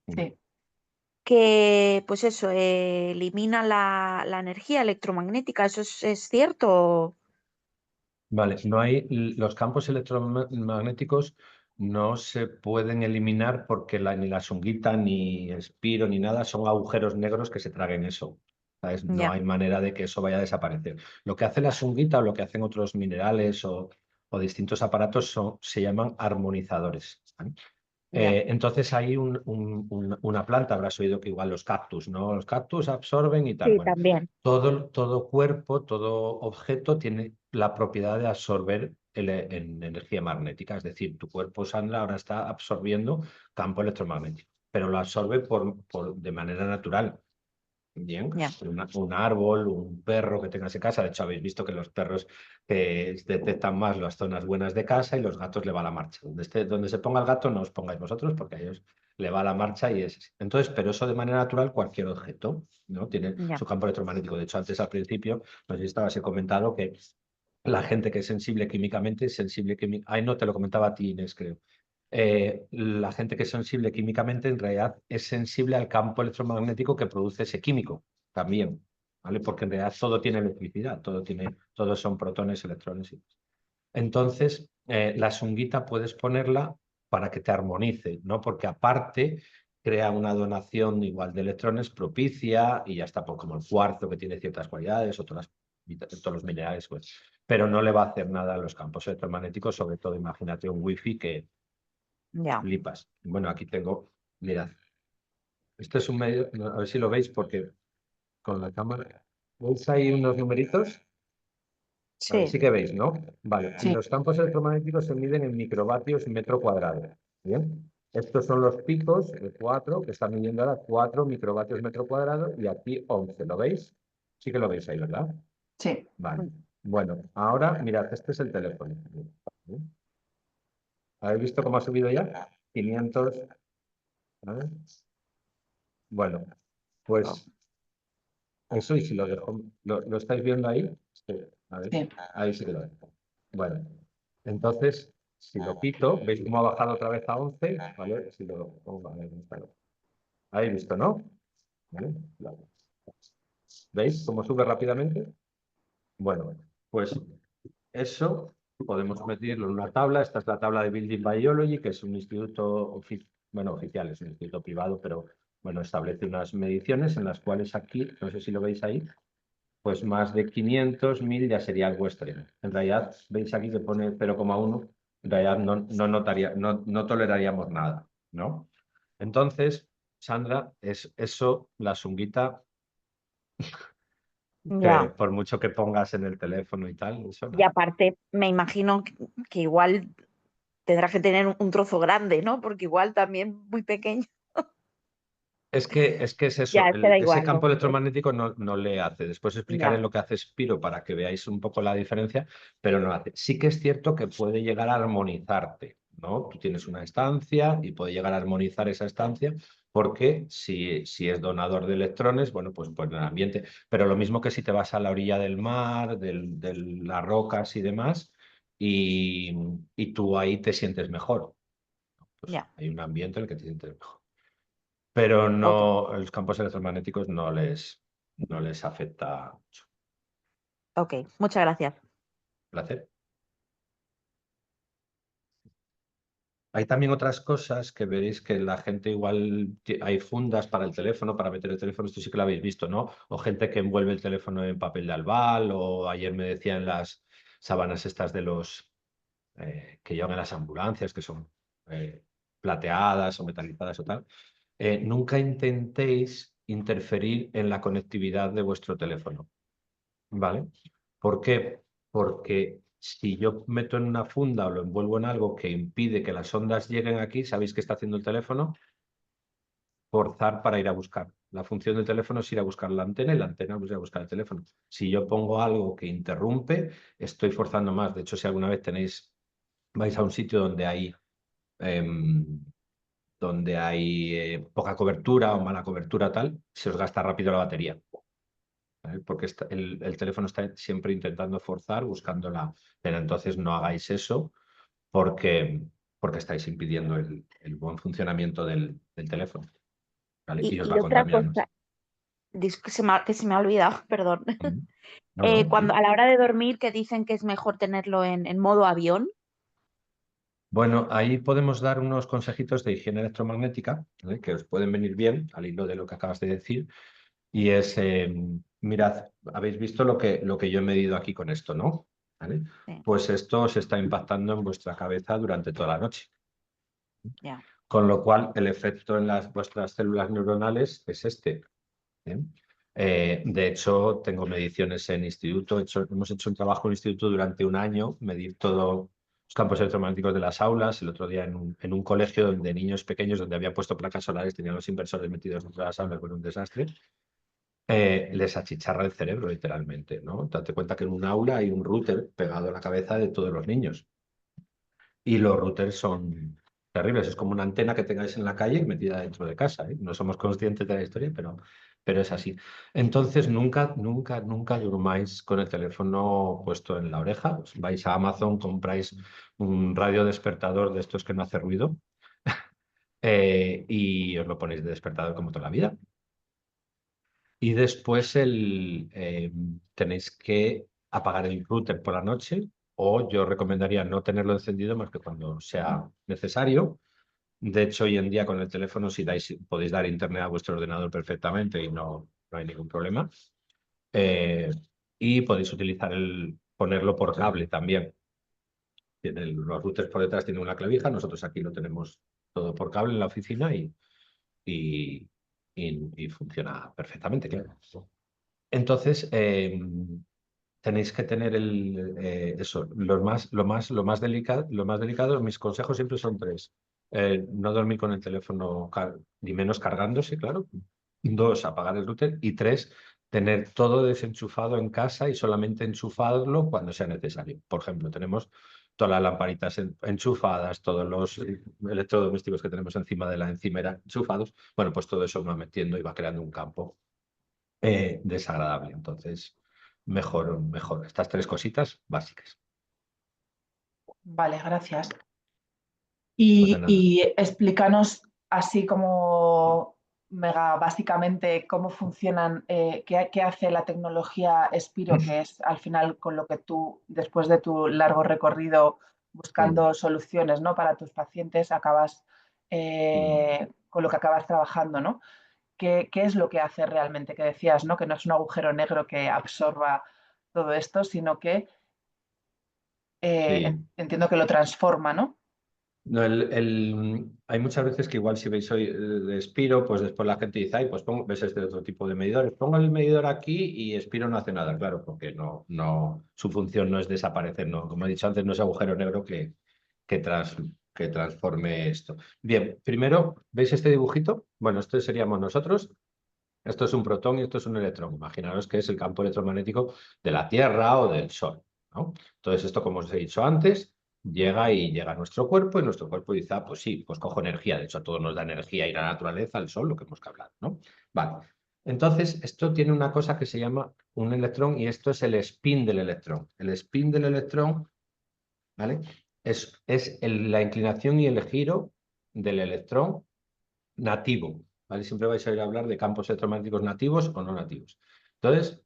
Sí. Que, pues eso, elimina la energía electromagnética. ¿Eso es cierto? Vale, los campos electromagnéticos no se pueden eliminar porque ni la sunguita, ni Spiro, ni nada son agujeros negros que se traguen eso. ¿Sabes? No Ya, hay manera de que eso vaya a desaparecer. Lo que hace la sunguita o lo que hacen otros minerales o distintos aparatos se llaman armonizadores. ¿Vale? ya, Entonces hay una planta, habrás oído que igual los cactus, ¿no? Los cactus absorben y tal. sí, Bueno, también. todo cuerpo, todo objeto tiene la propiedad de absorber en energía magnética. Es decir, tu cuerpo, Sandra, ahora está absorbiendo campo electromagnético, pero lo absorbe de manera natural. Bien, Ya, un árbol, un perro que tengas en casa. De hecho, habéis visto que los perros detectan más las zonas buenas de casa y los gatos le va la marcha. Donde se ponga el gato, no os pongáis vosotros porque a ellos le va la marcha y es así. Entonces, pero eso de manera natural, cualquier objeto, ¿no?, tiene ya, su campo electromagnético. De hecho, antes al principio, no sé si estabas comentado que la gente que es sensible químicamente, Ay, no, te lo comentaba a ti, Inés, creo. La gente que es sensible químicamente en realidad es sensible al campo electromagnético que produce ese químico también, ¿vale? Porque en realidad todo tiene electricidad, todos son protones, electrones. Entonces, la sunguita puedes ponerla para que te armonice, ¿no? Porque aparte crea una donación igual de electrones propicia y ya está, como el cuarzo que tiene ciertas cualidades, todos los minerales, pues, pero no le va a hacer nada a los campos electromagnéticos, sobre todo imagínate un wifi que ya. flipas. Bueno, aquí tengo, mirad, esto es un medio, a ver si lo veis porque con la cámara, ¿veis ahí unos numeritos? Vale, Sí, sí que veis, ¿no? Vale, Sí. los campos electromagnéticos se miden en microvatios metro cuadrado. Bien, estos son los picos de 4, que están midiendo ahora 4 microvatios metro cuadrado y aquí 11, ¿lo veis? Sí que lo veis ahí, ¿verdad? Sí. Vale, bueno, ahora mirad, este es el teléfono. ¿Habéis visto cómo ha subido ya? 500. A ver. Bueno, pues eso, y si lo dejo, ¿lo estáis viendo ahí? Sí, a ver, Sí. ahí sí que lo dejo. Bueno, entonces, si lo quito, ¿veis cómo ha bajado otra vez a 11? ¿Vale? Si lo pongo, a ver, ¿dónde está? Ahí visto, ¿no? ¿Vale? ¿Veis cómo sube rápidamente? Bueno, pues eso podemos meterlo en una tabla. Esta es la tabla de Building Biology, que es un instituto oficial, es un instituto privado, pero bueno, establece unas mediciones en las cuales aquí, no sé si lo veis ahí, pues más de 500, 1000 ya sería algo extremo. En realidad, veis aquí que pone 0,1, en realidad no toleraríamos nada, ¿no? Entonces, Sandra, es eso, la sunguita, que Ya. por mucho que pongas en el teléfono y tal, eso Y no. aparte, me imagino que igual tendrás que tener un trozo grande, ¿no? Porque igual también muy pequeño. Es que es Ya, eso, es que da ese igual, campo ¿no? electromagnético no le hace. Después explicaré Ya, lo que hace Spiro para que veáis un poco la diferencia, pero no hace. Sí que es cierto que puede llegar a armonizarte, ¿no? Tú tienes una estancia y puede llegar a armonizar esa estancia porque si es donador de electrones, bueno, pues en el ambiente. Pero lo mismo que si te vas a la orilla del mar, de las rocas y demás, y tú ahí te sientes mejor. Pues ya. hay un ambiente en el que te sientes mejor, pero Ok, no, los campos electromagnéticos no les afecta mucho. ok. Muchas gracias. Placer. Hay también otras cosas que veréis que la gente igual hay fundas para el teléfono, para meter el teléfono, esto sí que lo habéis visto, ¿no? O gente que envuelve el teléfono en papel de albal, o ayer me decían las sábanas estas de los que llevan en las ambulancias, que son plateadas o metalizadas o tal. Nunca intentéis interferir en la conectividad de vuestro teléfono. ¿Vale? ¿Por qué? Porque si yo meto en una funda o lo envuelvo en algo que impide que las ondas lleguen aquí, ¿sabéis qué está haciendo el teléfono? Forzar para ir a buscar. La función del teléfono es ir a buscar la antena y la antena es ir a buscar el teléfono. Si yo pongo algo que interrumpe, estoy forzando más. De hecho, si alguna vez vais a un sitio donde hay poca cobertura o mala cobertura tal, se os gasta rápido la batería. ¿Vale? Porque el teléfono está siempre intentando forzar, buscándola. Pero entonces no hagáis eso porque, porque estáis impidiendo el buen funcionamiento del teléfono. ¿Vale? Y os va Y a otra contaminar más. cosa, que se me ha olvidado, perdón. Mm. No, no, Cuando sí. a la hora de dormir, que dicen que es mejor tenerlo en modo avión. Bueno, ahí podemos dar unos consejitos de higiene electromagnética, ¿vale? Que os pueden venir bien al hilo de lo que acabas de decir. Y es, mirad, habéis visto lo que yo he medido aquí con esto, ¿no? ¿Vale? Sí, Pues esto se está impactando en vuestra cabeza durante toda la noche. ya. Con lo cual, el efecto en vuestras células neuronales es este. ¿Eh? De hecho, tengo mediciones en instituto. Hemos hecho un trabajo en instituto durante un año, medir todos los campos electromagnéticos de las aulas. El otro día en un colegio donde niños pequeños, donde habían puesto placas solares, tenían los inversores metidos dentro de las aulas, fue un desastre. Les achicharra el cerebro, literalmente, ¿no? Date cuenta que en un aula hay un router pegado a la cabeza de todos los niños. Y los routers son terribles. Es como una antena que tengáis en la calle metida dentro de casa, ¿eh? No somos conscientes de la historia, pero es así. Entonces, nunca durmáis con el teléfono puesto en la oreja. Os vais a Amazon, compráis un radio despertador de estos que no hace ruido y os lo ponéis de despertador como toda la vida. Y después tenéis que apagar el router por la noche, o yo recomendaría no tenerlo encendido más que cuando sea necesario. De hecho, hoy en día con el teléfono si podéis dar internet a vuestro ordenador perfectamente y no hay ningún problema. Eh, y podéis utilizar ponerlo por cable también. Los routers por detrás tienen una clavija, nosotros aquí lo tenemos todo por cable en la oficina y, y funciona perfectamente, claro. Entonces, tenéis que tener eso, lo más delicado, mis consejos siempre son tres. No dormir con el teléfono ni menos cargándose, claro. Dos, apagar el router. Y tres, tener todo desenchufado en casa y solamente enchufarlo cuando sea necesario. Por ejemplo, tenemos todas las lamparitas enchufadas, todos los electrodomésticos que tenemos encima de la encimera enchufados. Bueno, pues todo eso va metiendo y va creando un campo desagradable. Entonces, mejor. Estas tres cositas básicas. Vale, gracias. Pues de nada. Y explícanos así como mega básicamente cómo funcionan, qué hace la tecnología Spiro, que es al final con lo que tú, después de tu largo recorrido buscando soluciones, ¿no? Para tus pacientes, acabas con lo que acabas trabajando, ¿no? ¿Qué es lo que hace realmente? Que decías, ¿no? Que no es un agujero negro que absorba todo esto, sino que Sí. entiendo que lo transforma, ¿no? No, hay muchas veces que igual si veis hoy de Spiro, pues después la gente dice, ay, pues ves este otro tipo de medidores. Pongo el medidor aquí y Spiro no hace nada, claro, porque su función no es desaparecer, no. Como he dicho antes, no es agujero negro que, que transforme esto. Bien, primero, ¿veis este dibujito? Bueno, esto seríamos nosotros. Esto es un protón y esto es un electrón. Imaginaros que es el campo electromagnético de la Tierra o del Sol, ¿no? Entonces, esto, como os he dicho antes, llega a nuestro cuerpo y nuestro cuerpo dice, ah, pues sí, pues cojo energía. De hecho, todo nos da energía y la naturaleza, el Sol, lo que hemos hablado, ¿no? Vale. Entonces, esto tiene una cosa que se llama un electrón y esto es el spin del electrón. El spin del electrón, ¿vale? Es la inclinación y el giro del electrón nativo, ¿vale? Siempre vais a ir a hablar de campos electromagnéticos nativos o no nativos. Entonces,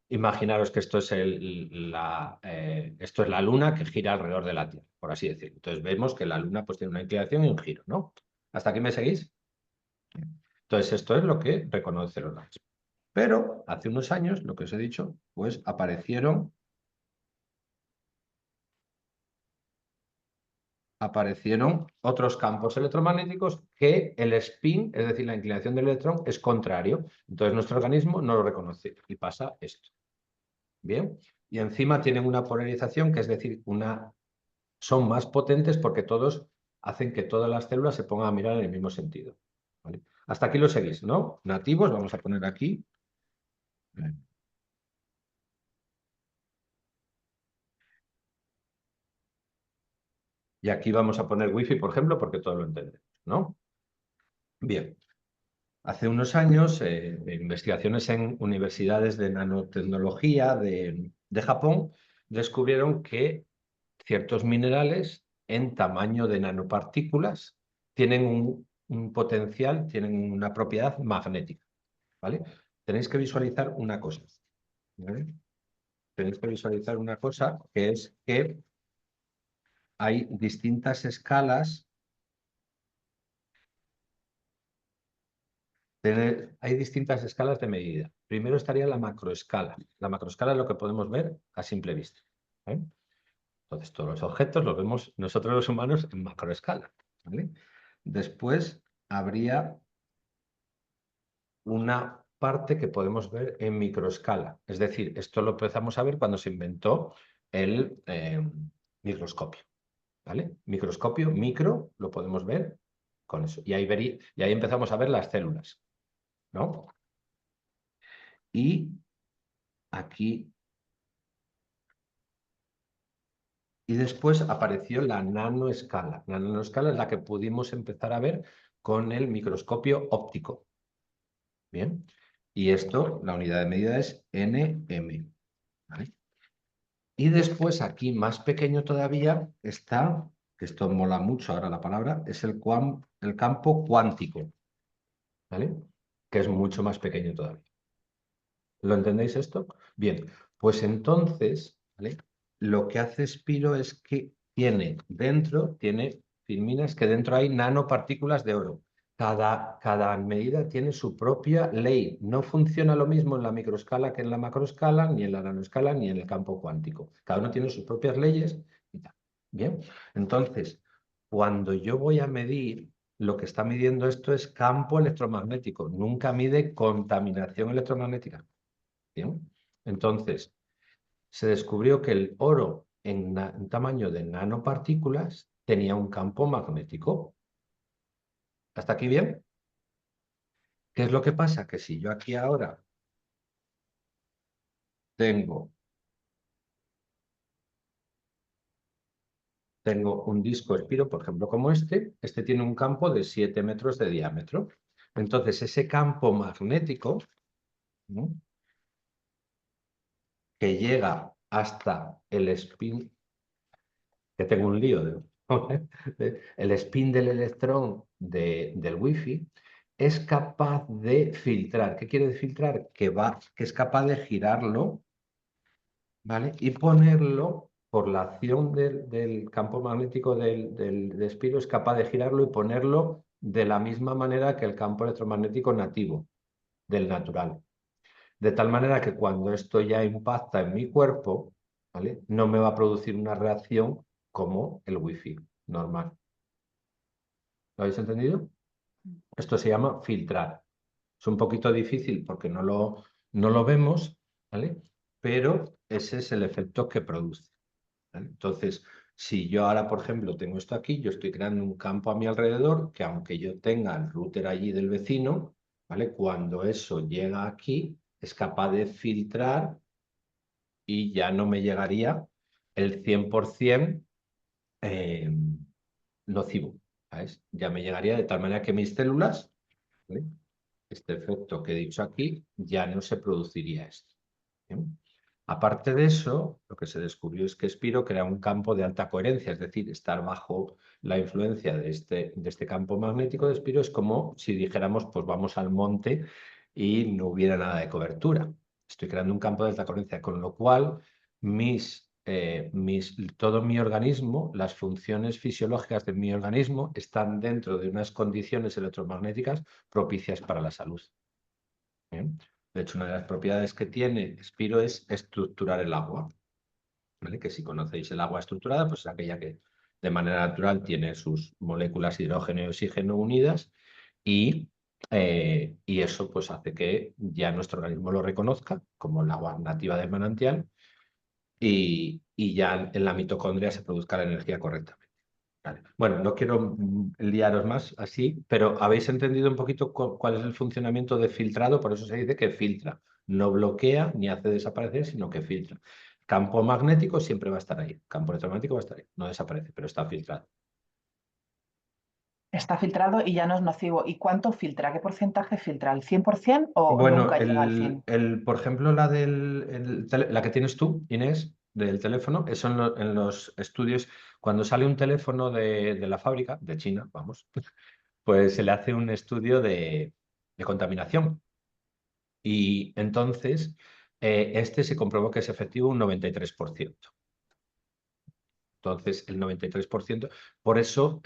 imaginaros que esto es esto es la Luna que gira alrededor de la Tierra, por así decirlo. Entonces vemos que la Luna pues tiene una inclinación y un giro, ¿no? ¿Hasta aquí me seguís? Entonces esto es lo que reconoce los datos. Pero hace unos años, lo que os he dicho, pues aparecieron otros campos electromagnéticos que el spin, es decir, la inclinación del electrón, es contrario. Entonces nuestro organismo no lo reconoce y pasa esto. Bien, y encima tienen una polarización, que es decir, son más potentes porque todos hacen que todas las células se pongan a mirar en el mismo sentido. ¿Vale? Hasta aquí lo seguís, ¿no? Nativos, vamos a poner aquí. Y aquí vamos a poner Wi-Fi, por ejemplo, porque todo lo entendemos, ¿no? Bien. Hace unos años, investigaciones en universidades de nanotecnología de Japón descubrieron que ciertos minerales en tamaño de nanopartículas tienen un potencial, tienen una propiedad magnética, ¿vale? Tenéis que visualizar una cosa, ¿vale? Tenéis que visualizar una cosa, que es que hay distintas escalas. Hay distintas escalas de medida. Primero estaría la macroescala. La macroescala es lo que podemos ver a simple vista, ¿eh? Entonces, todos los objetos los vemos nosotros los humanos en macroescala, ¿vale? Después habría una parte que podemos ver en microescala. Es decir, esto lo empezamos a ver cuando se inventó el microscopio, ¿vale? Microscopio, micro, lo podemos ver con eso. Y ahí empezamos a ver las células, ¿no? Y aquí. Y después apareció la nanoescala. La nanoescala es la que pudimos empezar a ver con el microscopio óptico. Bien. Y esto, la unidad de medida es nm, ¿vale? Y después aquí, más pequeño todavía, está, que esto mola mucho ahora la palabra, es el campo cuántico, ¿vale? Que es mucho más pequeño todavía. ¿Lo entendéis esto? Bien, pues entonces, ¿vale? Lo que hace Spiro es que tiene, Firmina, que dentro hay nanopartículas de oro. Cada medida tiene su propia ley. No funciona lo mismo en la microescala que en la macroescala, ni en la nanoescala, ni en el campo cuántico. Cada uno tiene sus propias leyes y tal. Bien, entonces, cuando yo voy a medir, lo que está midiendo esto es campo electromagnético. Nunca mide contaminación electromagnética. Bien, entonces se descubrió que el oro en tamaño de nanopartículas tenía un campo magnético. ¿Hasta aquí bien? ¿Qué es lo que pasa? Que si yo aquí ahora tengo un disco Spiro, por ejemplo, como este tiene un campo de 7 metros de diámetro. Entonces, ese campo magnético, ¿no?, que llega hasta el spin, que tengo un lío, el spin del electrón del Wi-Fi, es capaz de filtrar. ¿Qué quiere filtrar? Que es capaz de girarlo, ¿vale? Y ponerlo, por la acción del campo magnético de Spiro, es capaz de girarlo y ponerlo de la misma manera que el campo electromagnético nativo, del natural. De tal manera que cuando esto ya impacta en mi cuerpo, ¿vale?, no me va a producir una reacción como el Wi-Fi. normal. ¿Lo habéis entendido? Esto se llama filtrar. Es un poquito difícil porque no lo vemos, ¿vale? Pero ese es el efecto que produce, ¿vale? Entonces, si yo ahora, por ejemplo, tengo esto aquí, yo estoy creando un campo a mi alrededor que aunque yo tenga el router allí del vecino, ¿vale? Cuando eso llega aquí, es capaz de filtrar y ya no me llegaría el 100% eh, nocivo, ¿sabes? Ya me llegaría de tal manera que mis células, ¿vale? Este efecto que he dicho aquí, ya no se produciría esto. ¿Bien? Aparte de eso, lo que se descubrió es que Spiro crea un campo de alta coherencia, es decir, estar bajo la influencia de este campo magnético de Spiro es como si dijéramos, pues vamos al monte y no hubiera nada de cobertura. Estoy creando un campo de alta coherencia, con lo cual todo mi organismo, las funciones fisiológicas de mi organismo están dentro de unas condiciones electromagnéticas propicias para la salud. ¿Bien? De hecho, una de las propiedades que tiene Spiro es estructurar el agua, ¿vale? Que si conocéis el agua estructurada, pues es aquella que de manera natural tiene sus moléculas hidrógeno y oxígeno unidas y eso pues hace que ya nuestro organismo lo reconozca como el agua nativa del manantial y ya en la mitocondria se produzca la energía correctamente. Vale. Bueno, no quiero liaros más así, pero habéis entendido un poquito cuál es el funcionamiento de filtrado, por eso se dice que filtra. No bloquea ni hace desaparecer, sino que filtra. Campo magnético siempre va a estar ahí, campo electromagnético va a estar ahí, no desaparece, pero está filtrado. Está filtrado y ya no es nocivo. ¿Y cuánto filtra? ¿Qué porcentaje filtra? ¿El 100% o Bueno, nunca llega al 100? por ejemplo, la que tienes tú, Inés, del teléfono, eso en los estudios, cuando sale un teléfono de la fábrica, de China, vamos, pues se le hace un estudio de contaminación. Y entonces, este se comprobó que es efectivo un 93%. Entonces, el 93%, por eso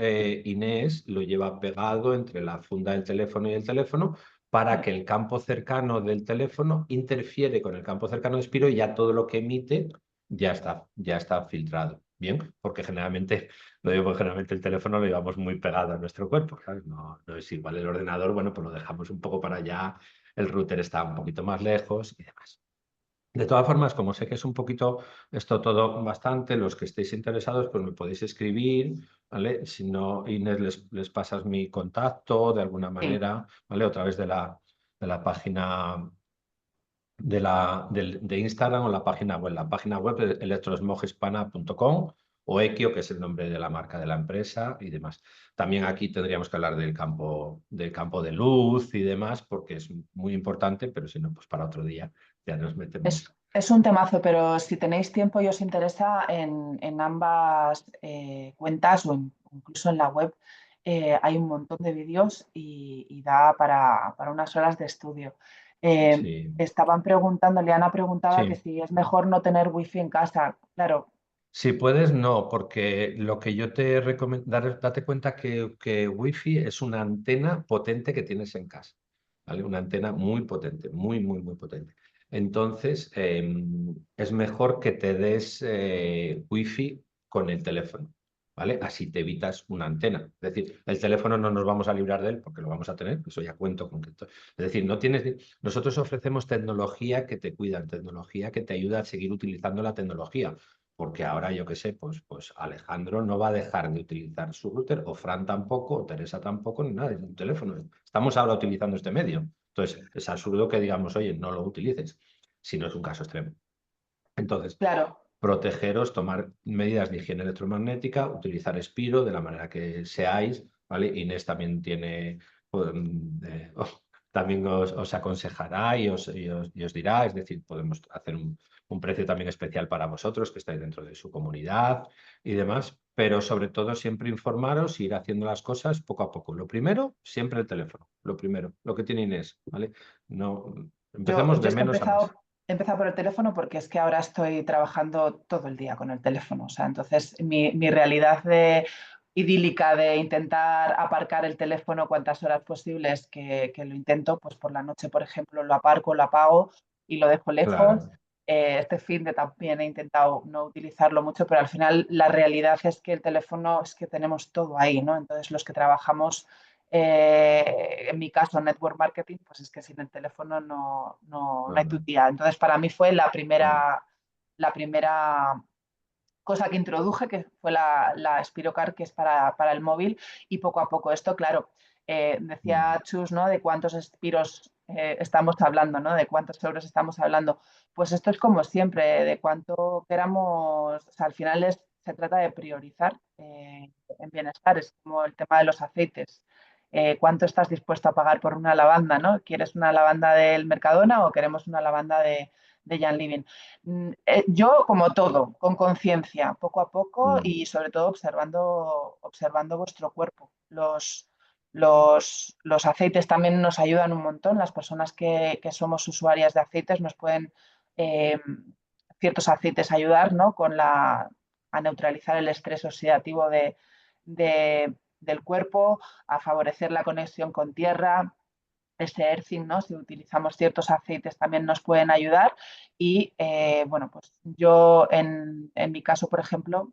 Inés lo lleva pegado entre la funda del teléfono y el teléfono para que el campo cercano del teléfono interfiere con el campo cercano de Spiro y ya todo lo que emite ya está filtrado. Bien, porque generalmente, lo digo porque generalmente el teléfono lo llevamos muy pegado a nuestro cuerpo, ¿sabes? No es igual el ordenador, bueno, pues lo dejamos un poco para allá, el router está un poquito más lejos y demás. De todas formas, como sé que es un poquito esto todo bastante, los que estéis interesados, pues me podéis escribir, ¿vale? Si no, Inés, les pasas mi contacto de alguna Sí. manera, ¿vale? A través de la página de Instagram o la página web de electrosmoghispana.com o Equio, que es el nombre de la marca de la empresa y demás. También aquí tendríamos que hablar del campo de luz y demás, porque es muy importante, pero si no, pues para otro día ya nos metemos. Es un temazo, pero si tenéis tiempo y os interesa, en ambas cuentas o incluso en la web hay un montón de vídeos y da para unas horas de estudio. Sí, Estaban preguntando, Liana preguntaba que sí. si es mejor no tener wifi en casa. Claro, Si puedes, no, porque lo que yo te recomiendo, date cuenta que Wi-Fi es una antena potente que tienes en casa, ¿vale? Una antena muy potente, muy, muy, muy potente. Entonces, es mejor que te des Wi-Fi con el teléfono, ¿vale? Así te evitas una antena. Es decir, el teléfono no nos vamos a librar de él porque lo vamos a tener, eso ya cuento con que... Es decir, nosotros ofrecemos tecnología que te cuida, tecnología que te ayuda a seguir utilizando la tecnología. Porque ahora, yo qué sé, pues Alejandro no va a dejar de utilizar su router, o Fran tampoco, o Teresa tampoco, ni nada, es un teléfono. Estamos ahora utilizando este medio. Entonces, es absurdo que digamos, oye, no lo utilices, si no es un caso extremo. Entonces, claro. protegeros, tomar medidas de higiene electromagnética, utilizar Spiro de la manera que seáis, ¿vale? Inés también tiene, pues, también os aconsejará y os dirá, es decir, podemos hacer un precio también especial para vosotros que estáis dentro de su comunidad y demás, pero sobre todo siempre informaros e ir haciendo las cosas poco a poco. Lo primero, siempre el teléfono, lo primero, lo que tiene Inés, ¿vale? No, empecemos Yo de es que menos a más. he empezado por el teléfono porque es que ahora estoy trabajando todo el día con el teléfono. O sea, entonces mi realidad idílica de intentar aparcar el teléfono cuantas horas posibles que lo intento, pues por la noche, por ejemplo, lo aparco, lo apago y lo dejo lejos. Claro. Este fin de también he intentado no utilizarlo mucho, pero al final la realidad es que el teléfono es que tenemos todo ahí, ¿no? Entonces los que trabajamos, en mi caso, network marketing, pues es que sin el teléfono no hay tu día. Entonces para mí fue la primera cosa que introduje, que fue la Spirocar, que es para el móvil, y poco a poco esto, claro, decía Chus, ¿no? De cuántos Spiros estamos hablando, ¿no? De cuántos euros estamos hablando. Pues esto es como siempre, de cuánto queramos, o sea, al final se trata de priorizar en bienestar, es como el tema de los aceites. ¿Cuánto estás dispuesto a pagar por una lavanda, ¿no? ¿Quieres una lavanda del Mercadona o queremos una lavanda de Jan Living? Yo, como todo, con conciencia, poco a poco y sobre todo observando vuestro cuerpo. Los aceites también nos ayudan un montón. Las personas que somos usuarias de aceites nos pueden ciertos aceites ayudar, ¿no? A neutralizar el estrés oxidativo del cuerpo, a favorecer la conexión con tierra. Ese earthing, ¿no? Si utilizamos ciertos aceites también nos pueden ayudar y bueno, pues yo en mi caso, por ejemplo,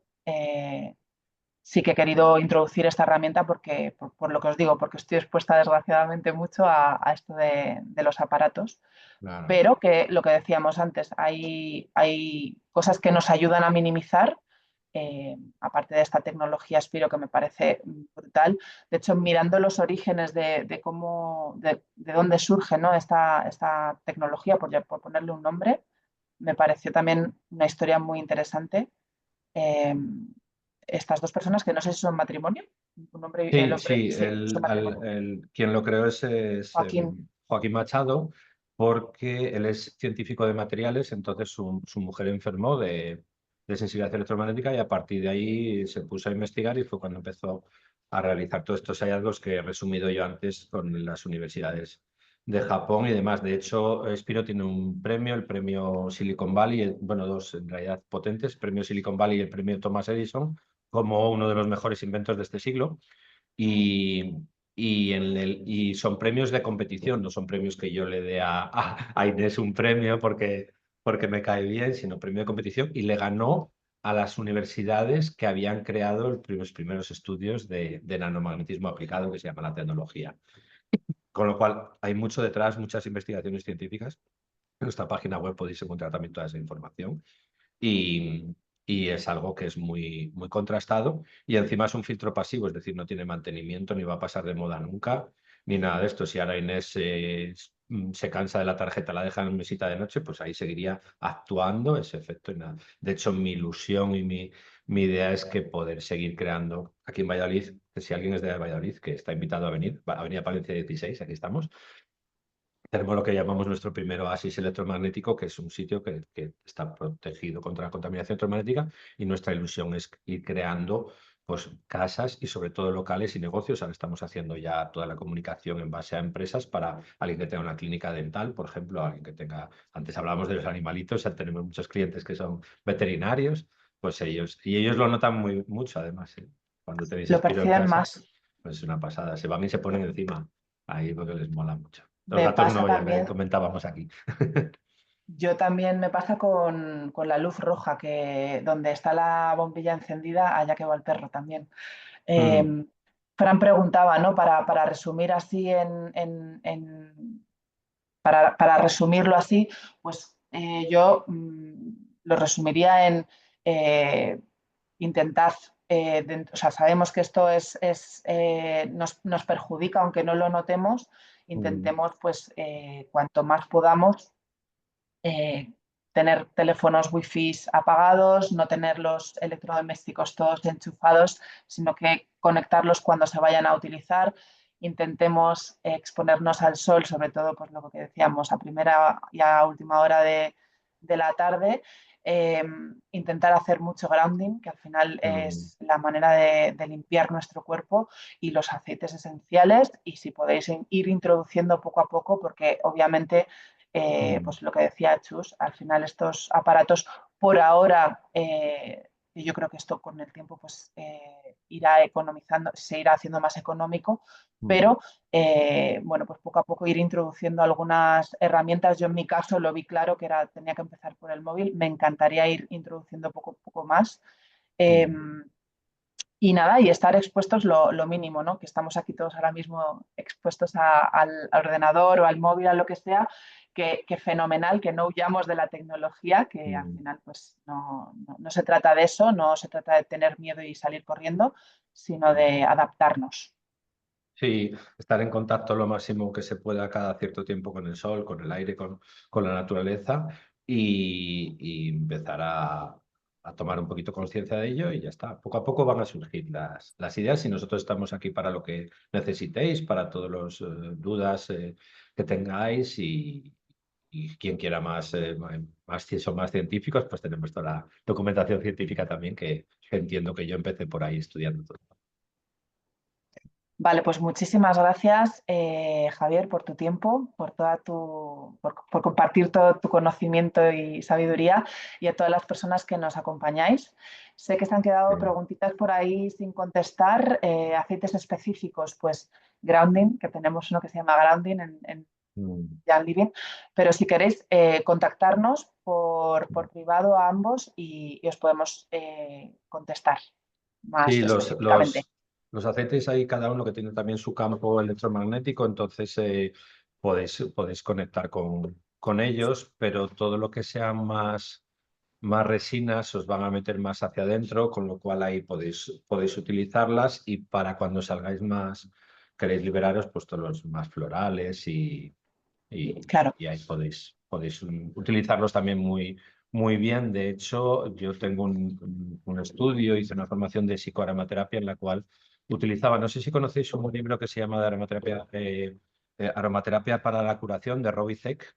sí que he querido introducir esta herramienta porque, por lo que os digo, porque estoy expuesta desgraciadamente mucho a esto de los aparatos, Claro. pero que lo que decíamos antes, hay cosas que nos ayudan a minimizar, aparte de esta tecnología Spiro que me parece brutal. De hecho, mirando los orígenes de cómo, de dónde surge, ¿no? esta tecnología, por ponerle un nombre, me pareció también una historia muy interesante. Eh, Estas dos personas, que no sé si son matrimonio, un hombre, el Sí, hombre, sí, sí, son matrimonio, quien lo creó es, Joaquín. Joaquín Machado, porque él es científico de materiales, entonces su mujer enfermó de sensibilidad electromagnética y a partir de ahí se puso a investigar y fue cuando empezó a realizar todos estos hallazgos que he resumido yo antes con las universidades de Japón y demás. De hecho, Spiro tiene un premio, el premio Silicon Valley, bueno, dos en realidad potentes, el premio Silicon Valley y el premio Thomas Edison, como uno de los mejores inventos de este siglo. Y, y son premios de competición, no son premios que yo le dé a Inés un premio porque me cae bien, sino premio de competición. Y le ganó a las universidades que habían creado los primeros estudios de nanomagnetismo aplicado, que se llama la tecnología. Con lo cual, hay mucho detrás, muchas investigaciones científicas. En nuestra página web podéis encontrar también toda esa información. Y, y es algo que es muy, muy contrastado y encima es un filtro pasivo, es decir, no tiene mantenimiento ni va a pasar de moda nunca, ni nada de esto. Si ahora Inés se cansa de la tarjeta, la deja en mesita de noche, pues ahí seguiría actuando ese efecto y nada. De hecho, mi ilusión y mi idea es que poder seguir creando aquí en Valladolid, que si alguien es de Valladolid, que está invitado a venir, Avenida Palencia 16, aquí estamos. Tenemos lo que llamamos nuestro primer oasis electromagnético, que es un sitio que está protegido contra la contaminación electromagnética y nuestra ilusión es ir creando pues, casas y sobre todo locales y negocios. Ahora estamos haciendo ya toda la comunicación en base a empresas para alguien que tenga una clínica dental, por ejemplo, alguien que tenga, antes hablábamos de los animalitos, ya tenemos muchos clientes que son veterinarios, pues ellos lo notan mucho además, ¿eh? Cuando tenéis Lo Spiro en perciben casa, más. pues es una pasada, se van y se ponen encima ahí porque les mola mucho. Los Me gatos pasa no, ya que también, comentábamos aquí. yo también me pasa con la luz roja, que donde está la bombilla encendida, allá que va el perro también. Mm, Fran preguntaba, ¿no? Para resumir así para resumirlo así, pues yo lo resumiría en eh, intentad, o sea, sabemos que esto nos perjudica, aunque no lo notemos, mm, intentemos pues cuanto más podamos eh, tener teléfonos wifi apagados, no tener los electrodomésticos todos enchufados, sino que conectarlos cuando se vayan a utilizar. Intentemos exponernos al sol, sobre todo pues lo que decíamos, a primera y a última hora de la tarde. Intentar hacer mucho grounding, que al final mm, es la manera de limpiar nuestro cuerpo, y los aceites esenciales, y si podéis ir introduciendo poco a poco, porque obviamente mm. pues lo que decía Chus, al final estos aparatos por ahora, y yo creo que esto con el tiempo pues irá economizando, se irá haciendo más económico, pero bueno, pues poco a poco ir introduciendo algunas herramientas. Yo en mi caso lo vi claro que tenía que empezar por el móvil, me encantaría ir introduciendo poco a poco más. Y nada, y estar expuestos lo mínimo, ¿no? Que estamos aquí todos ahora mismo expuestos al ordenador o al móvil, a lo que sea, que fenomenal, que no huyamos de la tecnología, que al final pues no se trata de eso, no se trata de tener miedo y salir corriendo, sino de adaptarnos. Sí, estar en contacto lo máximo que se pueda cada cierto tiempo con el sol, con el aire, con la naturaleza y empezar a tomar un poquito conciencia de ello y ya está. Poco a poco van a surgir las ideas y nosotros estamos aquí para lo que necesitéis, para todas las dudas que tengáis y quien quiera más científicos, pues tenemos toda la documentación científica también que entiendo que yo empecé por ahí estudiando todo. Vale, pues muchísimas gracias, Javier, por tu tiempo, por por compartir todo tu conocimiento y sabiduría, y a todas las personas que nos acompañáis. Sé que se han quedado preguntitas por ahí sin contestar, aceites específicos, pues grounding, que tenemos uno que se llama grounding en Jan Living, pero si queréis contactarnos por privado a ambos y os podemos contestar más Sí, específicamente. los aceites hay cada uno que tiene también su campo electromagnético, entonces podéis conectar con ellos, pero todo lo que sean más resinas os van a meter más hacia adentro, con lo cual ahí podéis utilizarlas y para cuando salgáis queréis liberaros, pues todos los más florales Claro. y ahí podéis utilizarlos también muy bien. De hecho, yo tengo un estudio, hice una formación de psicoaromaterapia en la cual utilizaba, no sé si conocéis un libro que se llama de Aromaterapia para la curación de Robbie Zeck.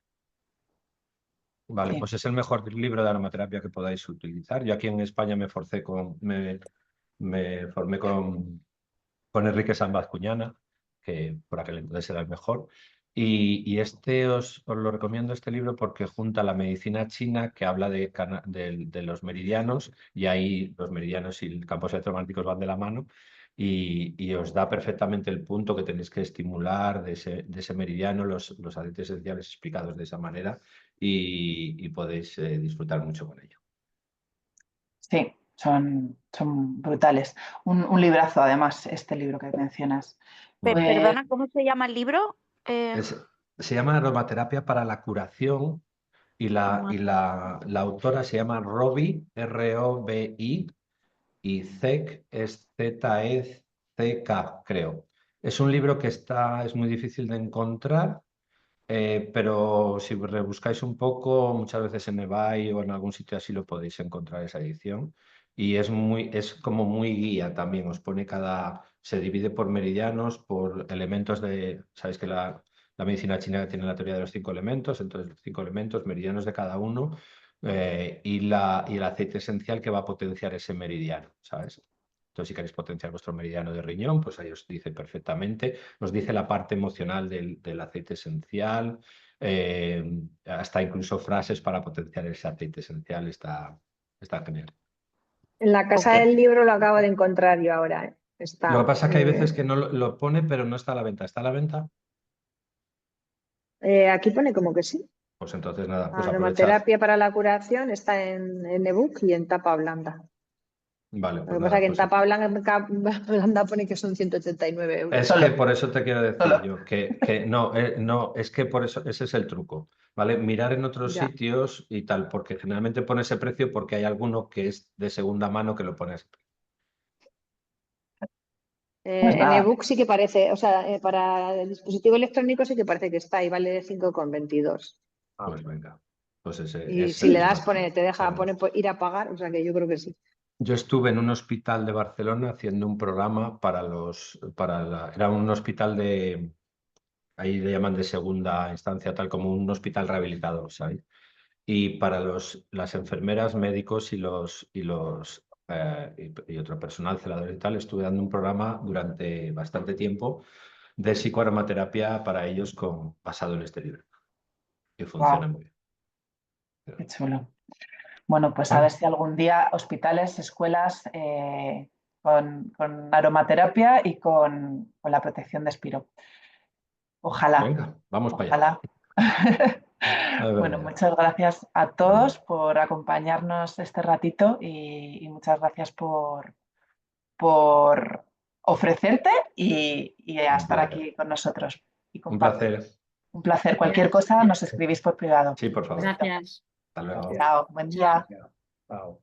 Vale, Sí. pues es el mejor libro de aromaterapia que podáis utilizar. Yo aquí en España me formé con Enrique Sanz Cuñana, que por aquel entonces era el mejor. Y este os lo recomiendo, este libro, porque junta la medicina china, que habla de los meridianos, y ahí los meridianos y los campos electromagnéticos van de la mano, y os da perfectamente el punto que tenéis que estimular de ese meridiano, los aceites esenciales explicados de esa manera, y podéis disfrutar mucho con ello. Sí, son brutales. Un librazo, además, este libro que mencionas. Perdona, ¿cómo se llama el libro? Se llama Aromaterapia para la curación y la autora se llama Robbie, R-O-B-I, y Zeck es Z-E-C-K, creo. Es un libro que es muy difícil de encontrar, pero si rebuscáis un poco, muchas veces en eBay o en algún sitio así lo podéis encontrar esa edición. Y es como muy guía también, se divide por meridianos, por elementos sabéis que la medicina china tiene la teoría de los 5 elementos, entonces los 5 elementos, meridianos de cada uno, y el aceite esencial que va a potenciar ese meridiano, ¿sabes? Entonces, si queréis potenciar vuestro meridiano de riñón, pues ahí os dice perfectamente. Nos dice la parte emocional del aceite esencial, hasta incluso frases para potenciar ese aceite esencial. Está genial. En la casa del libro lo acabo de encontrar yo ahora. Lo que pasa es que hay veces que no lo pone, pero no está a la venta. ¿Está a la venta? Aquí pone como que sí. Pues entonces nada, pues aprovechad. Aromaterapia para la curación está en ebook y en tapa blanda. Vale, Lo pues que pasa es que en pues tapa blanda pone que son 189 euros. es que por eso te quiero decir yo que no, es que por eso ese es el truco, ¿vale? Mirar en otros Ya. sitios y tal, porque generalmente pone ese precio porque hay alguno que es de segunda mano que lo pone a ese precio. Pues En nada. ebook sí que parece, o sea, para el dispositivo electrónico sí que parece que está y vale 5,22. Pues venga. Pues Y si le das, te deja ir a pagar, o sea que yo creo que sí. Yo estuve en un hospital de Barcelona haciendo un programa era un hospital ahí le llaman de segunda instancia, tal como un hospital rehabilitador, ¿sabes? Y para las enfermeras, médicos y otro personal, celadores y tal, estuve dando un programa durante bastante tiempo de psicoaromaterapia para ellos basado en este libro. Y funciona muy bien. Qué chulo. Bueno, pues a ver si algún día hospitales, escuelas, con aromaterapia y con la protección de Espiro. Ojalá. Venga, vamos para allá. Ojalá. A ver, Bueno, muchas gracias a todos por acompañarnos este ratito y muchas gracias por ofrecerte y a estar aquí con nosotros. Y un placer. Un placer. Cualquier cosa nos escribís por privado. Sí, por favor. Gracias. Hasta luego. Chao, buen día. Chao.